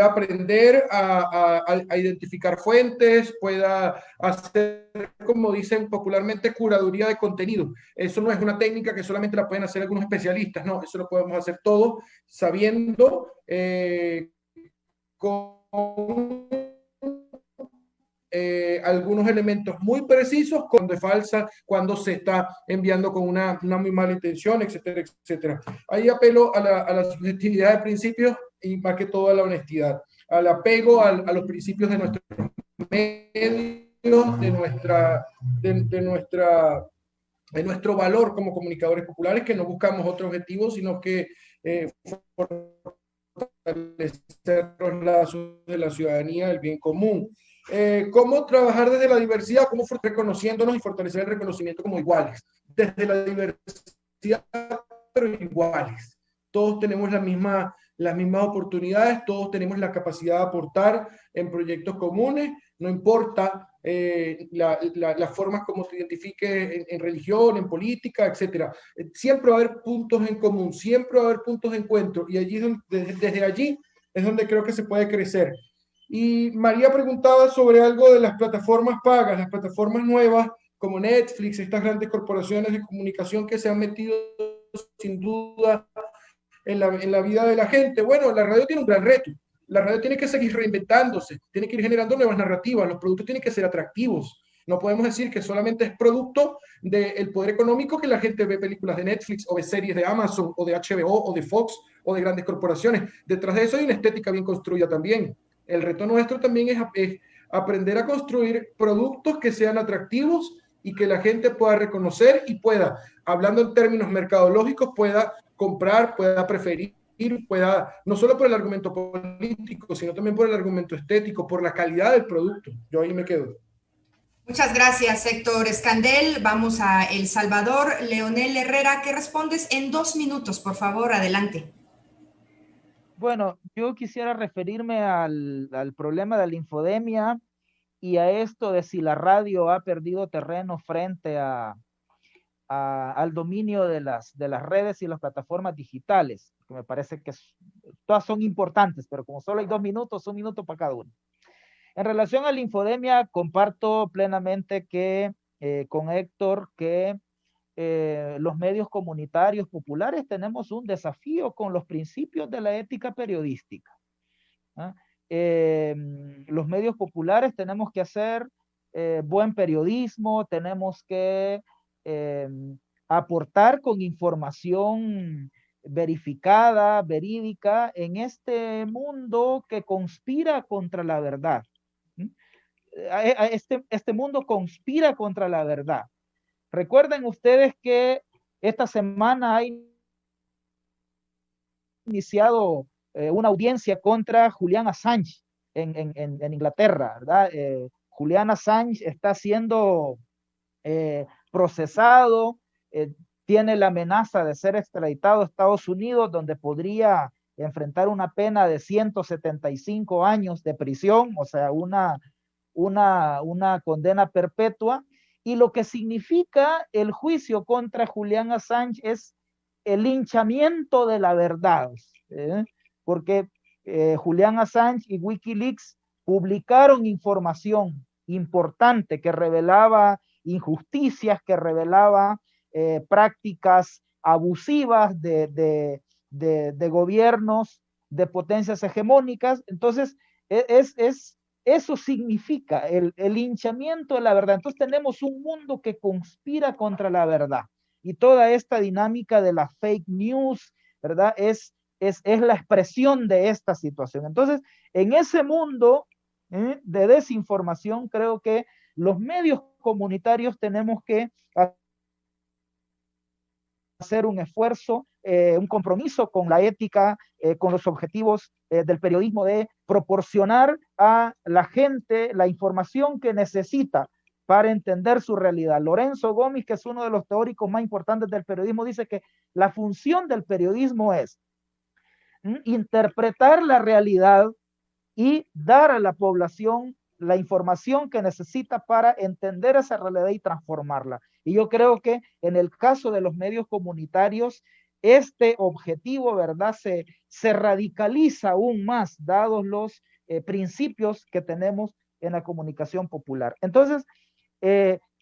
aprender a identificar fuentes, pueda hacer, como dicen popularmente, curaduría de contenido. Eso no es una técnica que solamente la pueden hacer algunos especialistas, no, eso lo podemos hacer todos sabiendo algunos elementos muy precisos, cuando es falsa, cuando se está enviando con una muy mala intención, etcétera, etcétera. Ahí apelo a la subjetividad de principios y más que todo a la honestidad, al apego a los principios de nuestros medios, de nuestro valor como comunicadores populares, que no buscamos otro objetivo, sino que fortalecer los lazos de la ciudadanía, del bien común. ¿Cómo trabajar desde la diversidad? ¿Cómo reconociéndonos y fortalecer el reconocimiento como iguales? Desde la diversidad, pero iguales. Todos tenemos las mismas oportunidades, todos tenemos la capacidad de aportar en proyectos comunes, no importa las formas como te identifiques en religión, en política, etc. Siempre va a haber puntos en común, siempre va a haber puntos de encuentro, y allí desde allí es donde creo que se puede crecer. Y María preguntaba sobre algo de las plataformas pagas, las plataformas nuevas como Netflix, estas grandes corporaciones de comunicación que se han metido sin duda en la vida de la gente. Bueno, la radio tiene un gran reto. La radio tiene que seguir reinventándose, tiene que ir generando nuevas narrativas, los productos tienen que ser atractivos. No podemos decir que solamente es producto del poder económico que la gente ve películas de Netflix o ve series de Amazon o de HBO o de Fox o de grandes corporaciones. Detrás de eso hay una estética bien construida también. El reto nuestro también es aprender a construir productos que sean atractivos y que la gente pueda reconocer y pueda, hablando en términos mercadológicos, pueda comprar, pueda preferir, pueda, no solo por el argumento político, sino también por el argumento estético, por la calidad del producto. Yo ahí me quedo. Muchas gracias, Héctor Escandel. Vamos a El Salvador. Leonel Herrera, ¿qué respondes? En 2 minutos, por favor, adelante. Bueno, yo quisiera referirme al problema de la infodemia y a esto de si la radio ha perdido terreno frente al dominio de las redes y las plataformas digitales, que me parece que todas son importantes, pero como solo hay 2 minutos, 1 minuto para cada uno. En relación a la infodemia, comparto plenamente con Héctor que los medios comunitarios populares tenemos un desafío con los principios de la ética periodística. Los medios populares tenemos que hacer buen periodismo, tenemos que aportar con información verificada, verídica, en este mundo que conspira contra la verdad. Este mundo conspira contra la verdad. Recuerden ustedes que esta semana ha iniciado una audiencia contra Julian Assange en Inglaterra, ¿verdad? Julian Assange está siendo procesado, tiene la amenaza de ser extraditado a Estados Unidos, donde podría enfrentar una pena de 175 años de prisión, o sea, una condena perpetua. Y lo que significa el juicio contra Julian Assange es el linchamiento de la verdad, porque Julian Assange y Wikileaks publicaron información importante que revelaba injusticias, que revelaba prácticas abusivas de gobiernos, de potencias hegemónicas. Entonces, eso significa el linchamiento de la verdad. Entonces tenemos un mundo que conspira contra la verdad. Y toda esta dinámica de la fake news, ¿verdad? Es la expresión de esta situación. Entonces, en ese mundo de desinformación, creo que los medios comunitarios tenemos que hacer un esfuerzo, un compromiso con la ética, con los objetivos del periodismo, de proporcionar a la gente la información que necesita para entender su realidad. Lorenzo Gómez, que es uno de los teóricos más importantes del periodismo, dice que la función del periodismo es interpretar la realidad y dar a la población la información que necesita para entender esa realidad y transformarla. Y yo creo que en el caso de los medios comunitarios, este objetivo, ¿verdad?, se radicaliza aún más, dados los principios que tenemos en la comunicación popular. Entonces,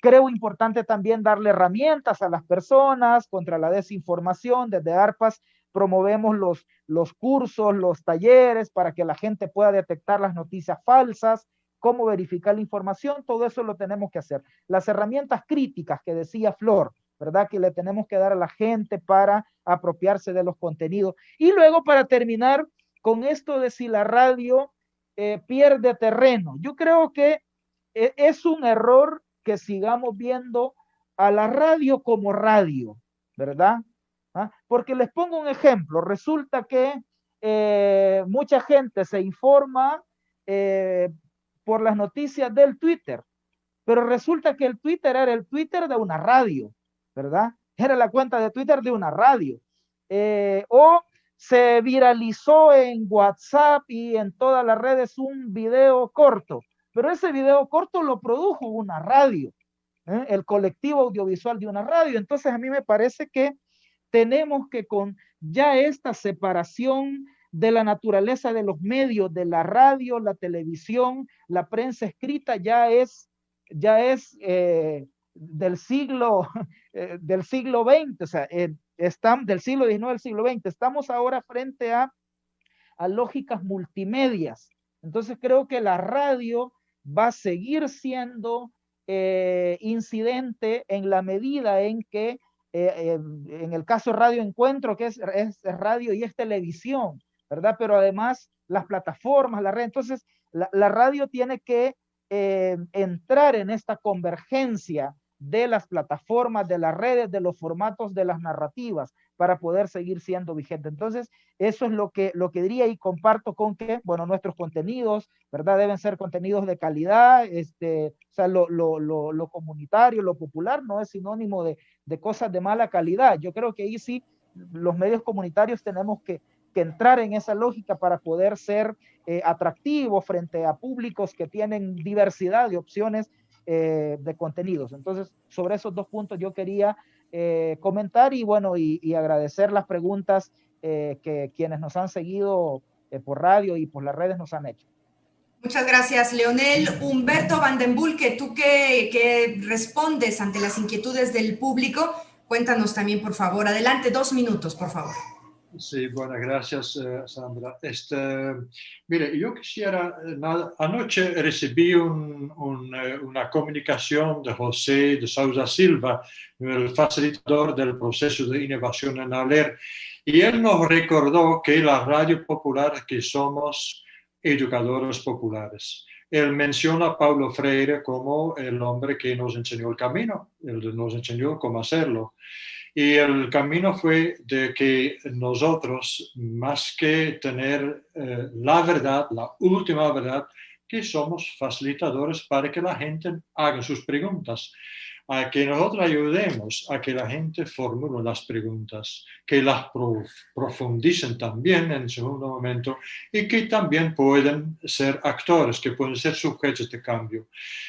creo importante también darle herramientas a las personas contra la desinformación. Desde ARPAS promovemos los cursos, los talleres para que la gente pueda detectar las noticias falsas, cómo verificar la información. Todo eso lo tenemos que hacer. Las herramientas críticas que decía Flor, ¿verdad?, que le tenemos que dar a la gente para apropiarse de los contenidos. Y luego, para terminar, con esto de si la radio pierde terreno. Yo creo que es un error que sigamos viendo a la radio como radio, ¿verdad? ¿Ah? Porque les pongo un ejemplo. Resulta que mucha gente se informa por las noticias del Twitter, pero resulta que el Twitter era el Twitter de una radio, ¿verdad? Era la cuenta de Twitter de una radio. O se viralizó en WhatsApp y en todas las redes un video corto, pero ese video corto lo produjo una radio, el colectivo audiovisual de una radio. Entonces a mí me parece que tenemos que con ya esta separación de la naturaleza de los medios, de la radio, la televisión, la prensa escrita, ya es del siglo XX, o sea, del siglo XIX, del siglo XX. Estamos ahora frente a lógicas multimedias. Entonces creo que la radio va a seguir siendo incidente en la medida en que en el caso de Radio Encuentro, que es radio y es televisión, ¿verdad? Pero además las plataformas, la red. Entonces la radio tiene que entrar en esta convergencia de las plataformas, de las redes, de los formatos, de las narrativas, para poder seguir siendo vigente. Entonces, eso es lo que diría, y comparto con que, bueno, nuestros contenidos, ¿verdad? Deben ser contenidos de calidad, o sea, lo comunitario, lo popular, no es sinónimo de cosas de mala calidad. Yo creo que ahí sí, los medios comunitarios tenemos que entrar en esa lógica para poder ser atractivos frente a públicos que tienen diversidad de opciones de contenidos. Entonces, sobre esos dos puntos yo quería comentar y bueno, y agradecer las preguntas que quienes nos han seguido por radio y por las redes nos han hecho. Muchas gracias, Leonel. Humberto Van den Bulcke, tú que respondes ante las inquietudes del público, cuéntanos también, por favor. Adelante, 2 minutos, por favor. Sí, buenas gracias, Sandra. Mire, yo quisiera, anoche recibí una comunicación de José de Sousa Silva, el facilitador del proceso de innovación en ALER, y él nos recordó que la radio popular, que somos educadores populares. Él menciona a Paulo Freire como el hombre que nos enseñó el camino, él nos enseñó cómo hacerlo. Y el camino fue de que nosotros, más que tener la verdad, la última verdad, que somos facilitadores para que la gente haga sus preguntas, a que nosotros ayudemos a que la gente formule las preguntas, que las profundicen también en segundo momento y que también pueden ser actores, que pueden ser sujetos de cambio.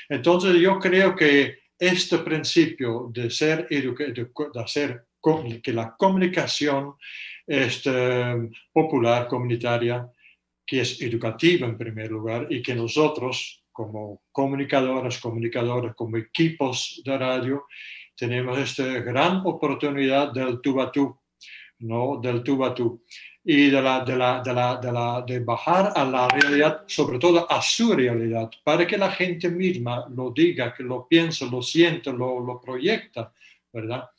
Entonces yo creo que este principio de hacer que la comunicación popular, comunitaria, que es educativa en primer lugar, y que nosotros como comunicadores, como equipos de radio, tenemos esta gran oportunidad del tú a tú, ¿no? Del tú a tú. Y de bajar a la realidad, sobre todo a su realidad, para que la gente misma lo diga, que lo piense, lo siente, lo proyecta, ¿verdad?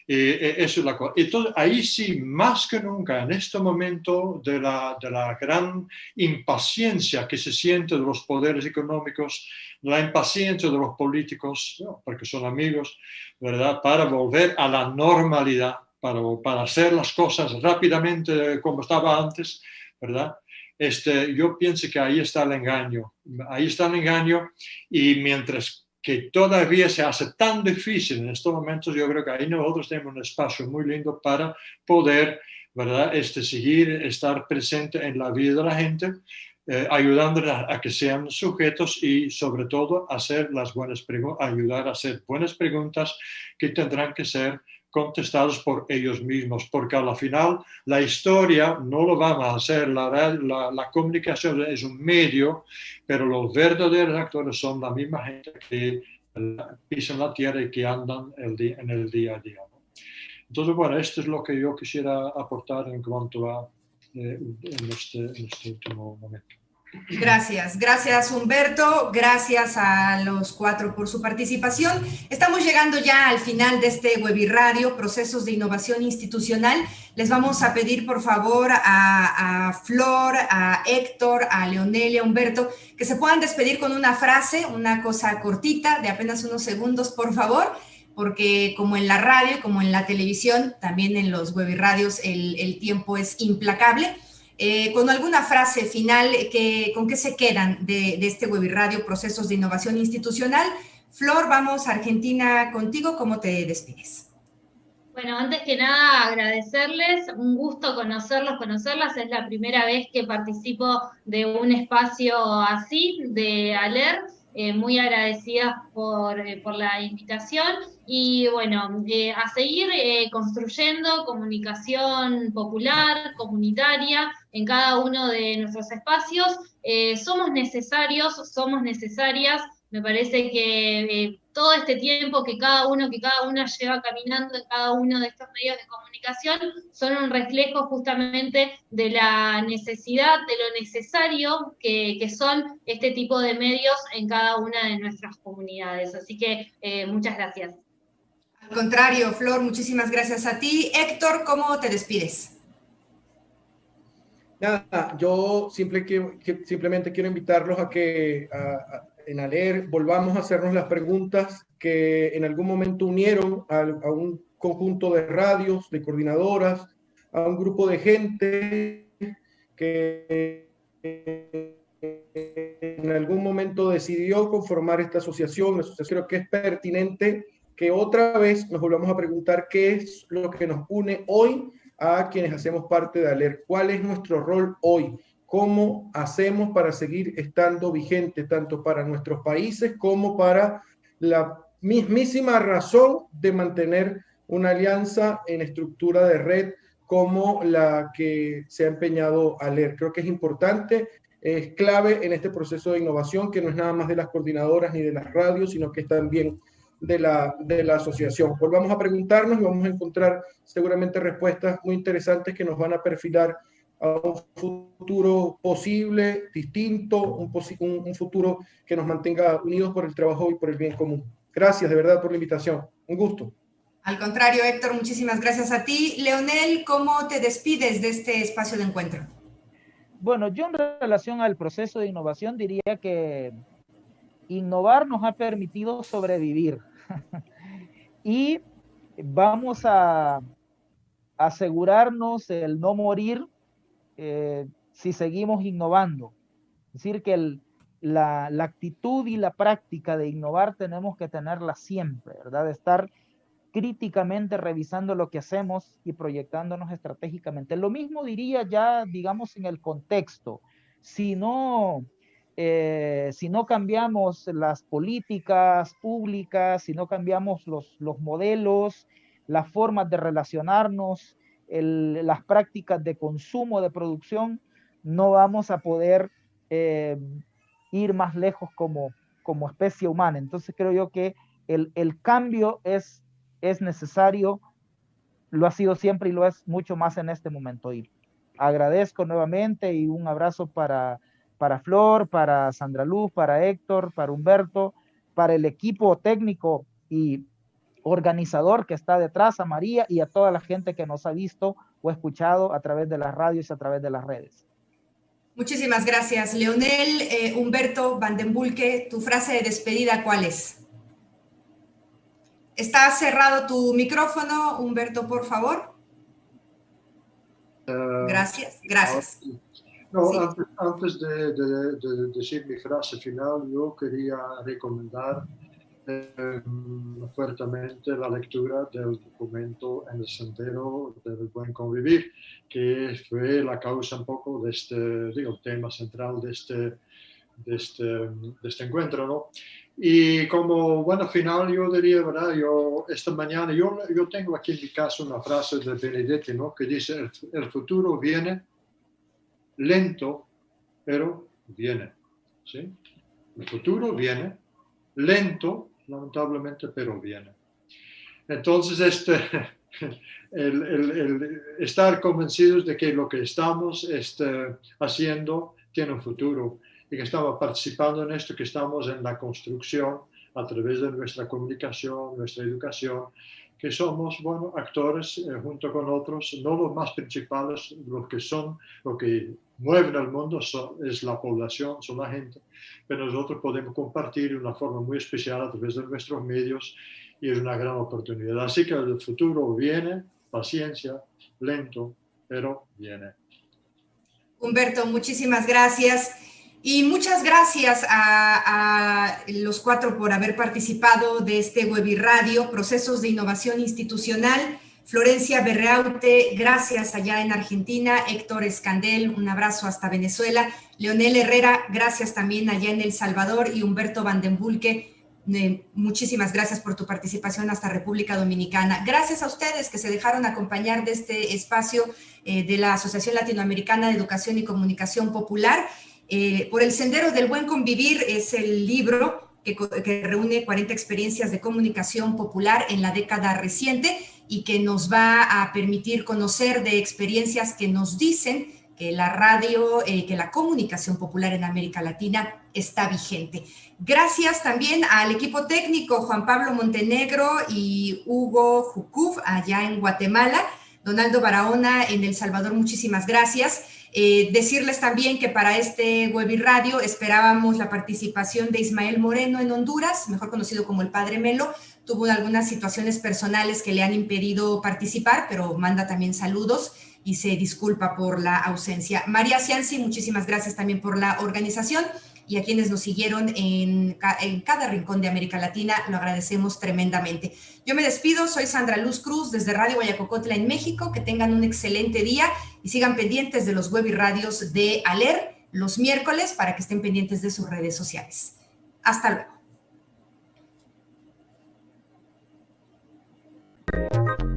Eso es la cosa. Entonces, ahí sí, más que nunca, en este momento de la gran impaciencia que se siente de los poderes económicos, la impaciencia de los políticos, ¿no? Porque son amigos, ¿verdad? Para volver a la normalidad, para hacer las cosas rápidamente como estaba antes, ¿verdad? Yo pienso que ahí está el engaño. Ahí está el engaño, y mientras que todavía se hace tan difícil en estos momentos, yo creo que ahí nosotros tenemos un espacio muy lindo para poder, ¿verdad? Seguir, estar presente en la vida de la gente, ayudándoles a que sean sujetos y sobre todo hacer las buenas preguntas, ayudar a hacer buenas preguntas que tendrán que ser contestados por ellos mismos, porque al final la historia no lo vamos a hacer, la comunicación es un medio, pero los verdaderos actores son la misma gente que pisan la tierra y que andan en el día a día, ¿no? Entonces, bueno, esto es lo que yo quisiera aportar en cuanto a en este último momento. Gracias Humberto, gracias a los cuatro por su participación. Estamos llegando ya al final de este Webirradio, Procesos de Innovación Institucional. Les vamos a pedir por favor a Flor, a Héctor, a Leonel y a Humberto que se puedan despedir con una frase, una cosa cortita de apenas unos segundos, por favor, porque como en la radio, como en la televisión, también en los Webirradios el tiempo es implacable. Con alguna frase final, ¿con qué se quedan de este Webirradio Procesos de Innovación Institucional? Flor, vamos a Argentina contigo, ¿cómo te despides? Bueno, antes que nada agradecerles, un gusto conocerlas, es la primera vez que participo de un espacio así, de ALER, muy agradecidas por la invitación y bueno, a seguir construyendo comunicación popular, comunitaria, en cada uno de nuestros espacios. Somos necesarios, somos necesarias. Me parece que todo este tiempo que cada una lleva caminando en cada uno de estos medios de comunicación son un reflejo justamente de la necesidad, de lo necesario que son este tipo de medios en cada una de nuestras comunidades. Así que muchas gracias. Al contrario, Flor, muchísimas gracias a ti. Héctor, ¿cómo te despides? Nada, yo simplemente quiero invitarlos a que en ALER volvamos a hacernos las preguntas que en algún momento unieron a un conjunto de radios, de coordinadoras, a un grupo de gente que en algún momento decidió conformar esta asociación. Creo que es pertinente que otra vez nos volvamos a preguntar qué es lo que nos une hoy a quienes hacemos parte de ALER. ¿Cuál es nuestro rol hoy? ¿Cómo hacemos para seguir estando vigente tanto para nuestros países como para la mismísima razón de mantener una alianza en estructura de red como la que se ha empeñado ALER? Creo que es importante, es clave en este proceso de innovación, que no es nada más de las coordinadoras ni de las radios, sino que es también de la asociación. Volvamos a preguntarnos y vamos a encontrar seguramente respuestas muy interesantes que nos van a perfilar a un futuro posible, distinto, un futuro que nos mantenga unidos por el trabajo y por el bien común. Gracias de verdad por la invitación. Un gusto. Al contrario, Héctor, muchísimas gracias a ti. Leonel, ¿cómo te despides de este espacio de encuentro? Bueno, yo en relación al proceso de innovación diría que innovar nos ha permitido sobrevivir y vamos a asegurarnos el no morir si seguimos innovando. Es decir, que la actitud y la práctica de innovar tenemos que tenerla siempre, ¿verdad? De estar críticamente revisando lo que hacemos y proyectándonos estratégicamente. Lo mismo diría ya, digamos, en el contexto. Si no cambiamos las políticas públicas, si no cambiamos los modelos, las formas de relacionarnos, las prácticas de consumo, de producción, no vamos a poder ir más lejos como especie humana. Entonces creo yo que el cambio es necesario, lo ha sido siempre y lo es mucho más en este momento. Y agradezco nuevamente y un abrazo para Flor, para Sandra Luz, para Héctor, para Humberto, para el equipo técnico y organizador que está detrás, a María y a toda la gente que nos ha visto o escuchado a través de las radios y a través de las redes. Muchísimas gracias, Leonel. Humberto Vandenbulke, tu frase de despedida, ¿cuál es? ¿Está cerrado tu micrófono, Humberto, por favor? Gracias. No, sí. antes de decir mi frase final, yo quería recomendar fuertemente la lectura del documento En el sendero del buen convivir, que fue la causa un poco de el tema central de este encuentro, ¿no? Y como final yo diría, ¿verdad? Esta mañana, yo tengo aquí en mi casa una frase de Benedetti, ¿no? Que dice, el futuro viene lento, pero viene, ¿sí? El futuro viene lento, lamentablemente, pero viene. Entonces, el estar convencidos de que lo que estamos haciendo tiene un futuro y que estamos participando en esto, que estamos en la construcción a través de nuestra comunicación, nuestra educación, que somos, bueno, actores junto con otros, no los más principales, lo que mueven al mundo es la población, son la gente, pero nosotros podemos compartir de una forma muy especial a través de nuestros medios y es una gran oportunidad. Así que el futuro viene, paciencia, lento, pero viene. Humberto, muchísimas gracias. Y muchas gracias a los cuatro por haber participado de este Webirradio, Procesos de Innovación Institucional. Florencia Berreaute, gracias allá en Argentina. Héctor Escandel, un abrazo hasta Venezuela. Leonel Herrera, gracias también allá en El Salvador. Y Humberto Vandenbulke, muchísimas gracias por tu participación hasta República Dominicana. Gracias a ustedes que se dejaron acompañar de este espacio de la Asociación Latinoamericana de Educación y Comunicación Popular. Por el Sendero del Buen Convivir es el libro que reúne 40 experiencias de comunicación popular en la década reciente y que nos va a permitir conocer de experiencias que nos dicen que la radio, que la comunicación popular en América Latina está vigente. Gracias también al equipo técnico, Juan Pablo Montenegro y Hugo Jucuf, allá en Guatemala. Donaldo Barahona en El Salvador, muchísimas gracias. Decirles también que para este Webirradio esperábamos la participación de Ismael Moreno en Honduras, mejor conocido como el Padre Melo. Tuvo algunas situaciones personales que le han impedido participar, pero manda también saludos y se disculpa por la ausencia. María Cianci, muchísimas gracias también por la organización y a quienes nos siguieron en cada rincón de América Latina, lo agradecemos tremendamente. Yo me despido, soy Sandra Luz Cruz desde Radio Guayacocotla en México, que tengan un excelente día y sigan pendientes de los Webirradios de ALER los miércoles para que estén pendientes de sus redes sociales. Hasta luego.